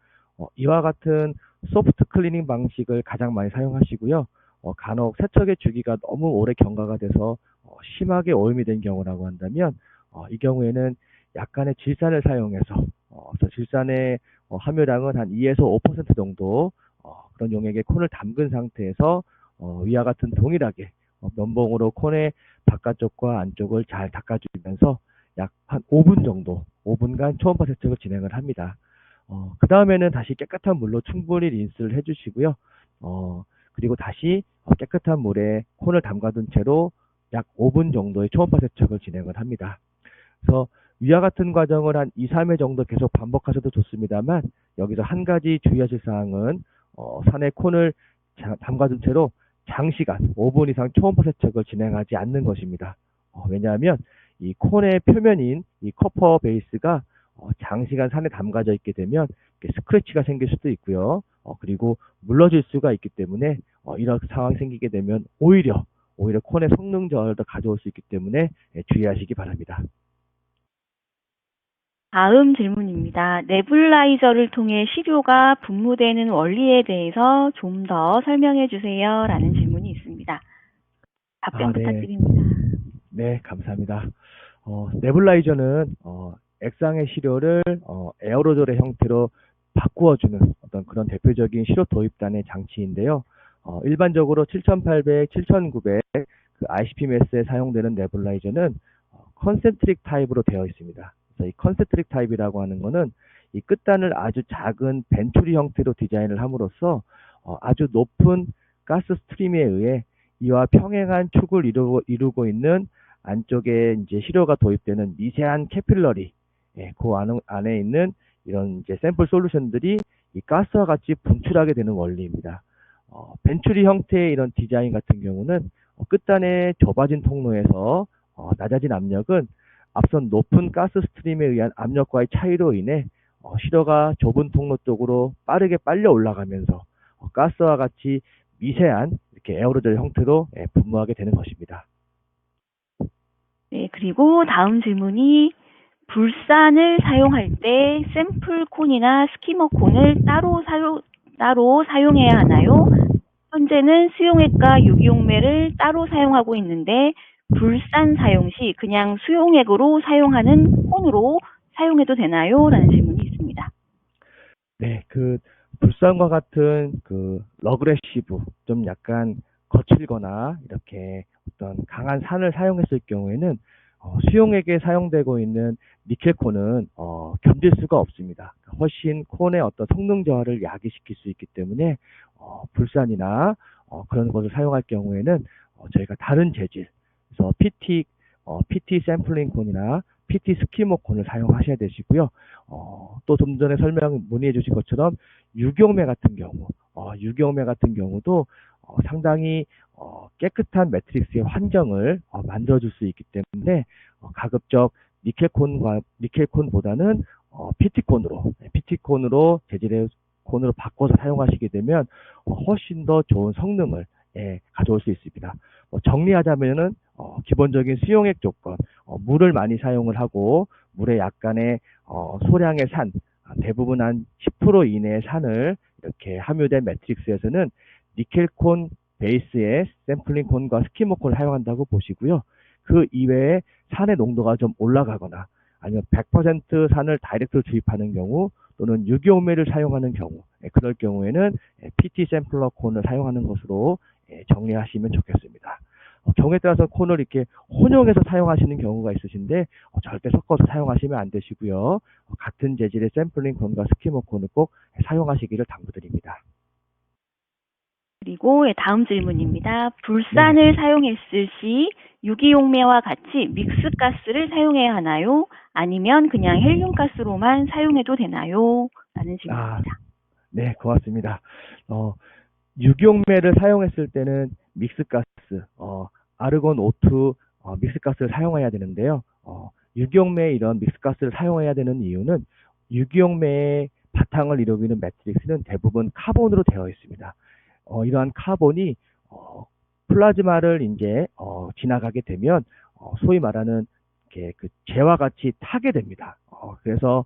이와 같은 소프트 클리닝 방식을 가장 많이 사용하시고요. 간혹 세척의 주기가 너무 오래 경과가 돼서 심하게 오염이 된 경우라고 한다면 이 경우에는 약간의 질산을 사용해서 그래서 질산의 함유량은 한 2에서 5% 정도 그런 용액에 콘을 담근 상태에서 위와 같은 동일하게 면봉으로 콘의 바깥쪽과 안쪽을 잘 닦아주면서 약 한 5분 정도, 5분간 초음파 세척을 진행을 합니다. 그 다음에는 다시 깨끗한 물로 충분히 린스를 해주시고요. 그리고 다시 깨끗한 물에 콘을 담가둔 채로 약 5분 정도의 초음파 세척을 진행을 합니다. 그래서 위와 같은 과정을 한 2, 3회 정도 계속 반복하셔도 좋습니다만 여기서 한 가지 주의하실 사항은 산에 콘을 담가둔 채로 장시간 5분 이상 초음파 세척을 진행하지 않는 것입니다. 왜냐하면 이 콘의 표면인 이 커퍼 베이스가 장시간 산에 담가져 있게 되면 스크래치가 생길 수도 있고요. 그리고 물러질 수가 있기 때문에 이런 상황이 생기게 되면 오히려 콘의 성능 저하를 더 가져올 수 있기 때문에 주의하시기 바랍니다. 다음 질문입니다. 네뷸라이저를 통해 시료가 분무되는 원리에 대해서 좀 더 설명해 주세요. 라는 질문이 있습니다. 답변 부탁드립니다. 네, 감사합니다. 네뷸라이저는 액상의 시료를 에어로졸의 형태로 바꾸어주는 어떤 그런 대표적인 시료 도입단의 장치인데요. 일반적으로 7800, 7900 그 ICP-MS에 사용되는 네뷸라이저는 컨센트릭 타입으로 되어 있습니다. 그래서 이 컨센트릭 타입이라고 하는 거는 이 끝단을 아주 작은 벤츄리 형태로 디자인을 함으로써 아주 높은 가스 스트림에 의해 이와 평행한 축을 이루고 있는 안쪽에 이제 시료가 도입되는 미세한 캐필러리, 그 안에 있는 이런 이제 샘플 솔루션들이 이 가스와 같이 분출하게 되는 원리입니다. 벤츄리 형태의 이런 디자인 같은 경우는 끝단의 좁아진 통로에서 낮아진 압력은 앞선 높은 가스 스트림에 의한 압력과의 차이로 인해 시로가 좁은 통로 쪽으로 빠르게 빨려 올라가면서 가스와 같이 미세한 이렇게 에어로졸 형태로 분무하게 되는 것입니다. 네, 그리고 다음 질문이 불산을 사용할 때 샘플 콘이나 스키머 콘을 따로 사용해야 하나요? 현재는 수용액과 유기용매를 따로 사용하고 있는데 불산 사용 시 그냥 수용액으로 사용하는 콘으로 사용해도 되나요? 라는 질문이 있습니다. 네, 그 불산과 같은 그 러그레시브, 좀 약간 거칠거나 이렇게 어떤 강한 산을 사용했을 경우에는 수용액에 사용되고 있는 니켈콘은 견딜 수가 없습니다. 훨씬 콘의 어떤 성능 저하를 야기시킬 수 있기 때문에 불산이나 그런 것을 사용할 경우에는 저희가 다른 재질, 그래서 PT 샘플링 콘이나 PT 스키머 콘을 사용하셔야 되시고요. 또 좀 전에 문의해 주신 것처럼 유경매 같은 경우도 상당히 깨끗한 매트릭스의 환경을 만들어줄 수 있기 때문에 가급적 니켈콘보다는 PT콘으로 재질의 콘으로 바꿔서 사용하시게 되면 훨씬 더 좋은 성능을 가져올 수 있습니다. 정리하자면은 기본적인 수용액 조건, 물을 많이 사용을 하고 물에 약간의 소량의 산, 대부분 한 10% 이내의 산을 이렇게 함유된 매트릭스에서는 니켈콘 베이스의 샘플링 콘과 스키머 콘을 사용한다고 보시고요. 그 이외에 산의 농도가 좀 올라가거나 아니면 100% 산을 다이렉트로 주입하는 경우 또는 유기용매를 사용하는 경우, 그럴 경우에는 PT 샘플러 콘을 사용하는 것으로 정리하시면 좋겠습니다. 경우에 따라서 콘을 이렇게 혼용해서 사용하시는 경우가 있으신데 절대 섞어서 사용하시면 안 되시고요. 같은 재질의 샘플링 콘과 스키머 콘을 꼭 사용하시기를 당부드립니다. 그리고 다음 질문입니다. 불산을 사용했을 시 유기용매와 같이 믹스가스를 사용해야 하나요? 아니면 그냥 헬륨가스로만 사용해도 되나요? 라는 질문입니다. 네, 고맙습니다. 유기용매를 사용했을 때는 믹스가스, 아르곤 O2 믹스가스를 사용해야 되는데요. 유기용매의 이런 믹스가스를 사용해야 되는 이유는 유기용매의 바탕을 이루기는 매트릭스는 대부분 카본으로 되어 있습니다. 이러한 카본이 플라즈마를 이제 지나가게 되면 소위 말하는 그 재와 같이 타게 됩니다. 그래서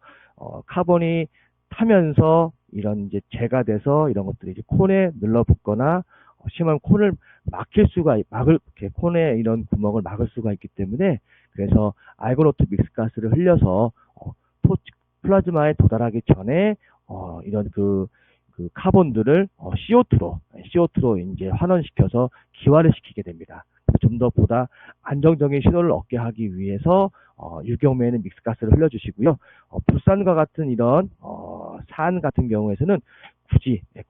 카본이 타면서 이런 이제 재가 돼서 이런 것들이 이제 콘에 눌러붙거나 심하면 콘을 콘의 이런 구멍을 막을 수가 있기 때문에 그래서 알고노트 믹스가스를 흘려서 플라즈마에 도달하기 전에 이런 그 카본들을 CO2로 이제 환원시켜서 기화를 시키게 됩니다. 좀 더 보다 안정적인 신호를 얻게 하기 위해서 유기용매에는 믹스가스를 흘려주시고요. 불산과 같은 이런 산 같은 경우에는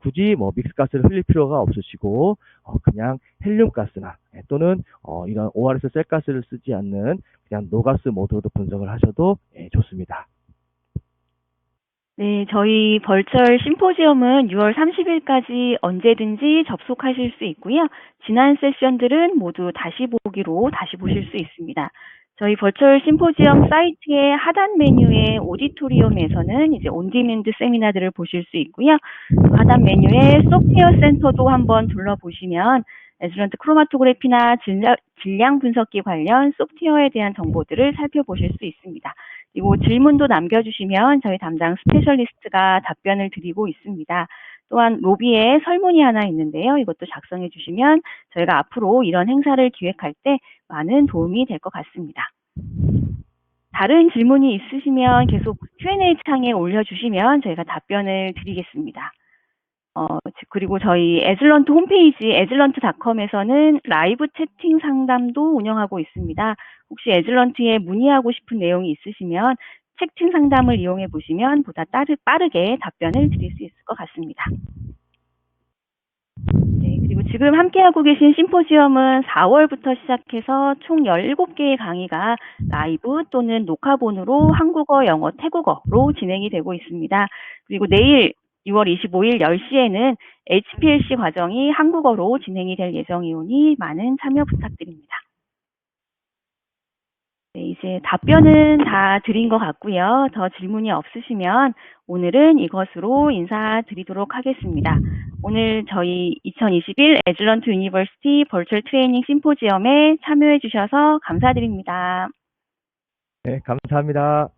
굳이 뭐 믹스가스를 흘릴 필요가 없으시고 그냥 헬륨가스나 또는 이런 ORS 셀가스를 쓰지 않는 그냥 노가스 모드로도 분석을 하셔도 좋습니다. 네, 저희 벌철 심포지엄은 6월 30일까지 언제든지 접속하실 수 있고요. 지난 세션들은 모두 다시 보실 수 있습니다. 저희 벌철 심포지엄 사이트의 하단 메뉴의 오디토리움에서는 이제 온디맨드 세미나들을 보실 수 있고요. 하단 메뉴의 소프트웨어 센터도 한번 둘러보시면 에즈런트 크로마토그래피나 질량 분석기 관련 소프트웨어에 대한 정보들을 살펴보실 수 있습니다. 그리고 질문도 남겨주시면 저희 담당 스페셜리스트가 답변을 드리고 있습니다. 또한 로비에 설문이 하나 있는데요. 이것도 작성해 주시면 저희가 앞으로 이런 행사를 기획할 때 많은 도움이 될 것 같습니다. 다른 질문이 있으시면 계속 Q&A 창에 올려주시면 저희가 답변을 드리겠습니다. 그리고 저희 에즐런트 홈페이지 에즐런트.com에서는 라이브 채팅 상담도 운영하고 있습니다. 혹시 에즐런트에 문의하고 싶은 내용이 있으시면 채팅 상담을 이용해 보시면 보다 빠르게 답변을 드릴 수 있을 것 같습니다. 네, 그리고 지금 함께하고 계신 심포지엄은 4월부터 시작해서 총 17개의 강의가 라이브 또는 녹화본으로 한국어, 영어, 태국어로 진행이 되고 있습니다. 그리고 내일 6월 25일 10시에는 HPLC 과정이 한국어로 진행이 될 예정이오니 많은 참여 부탁드립니다. 네, 이제 답변은 다 드린 것 같고요. 더 질문이 없으시면 오늘은 이것으로 인사드리도록 하겠습니다. 오늘 저희 2021 에즐런트 유니버시티 버추얼 트레이닝 심포지엄에 참여해 주셔서 감사드립니다. 네, 감사합니다.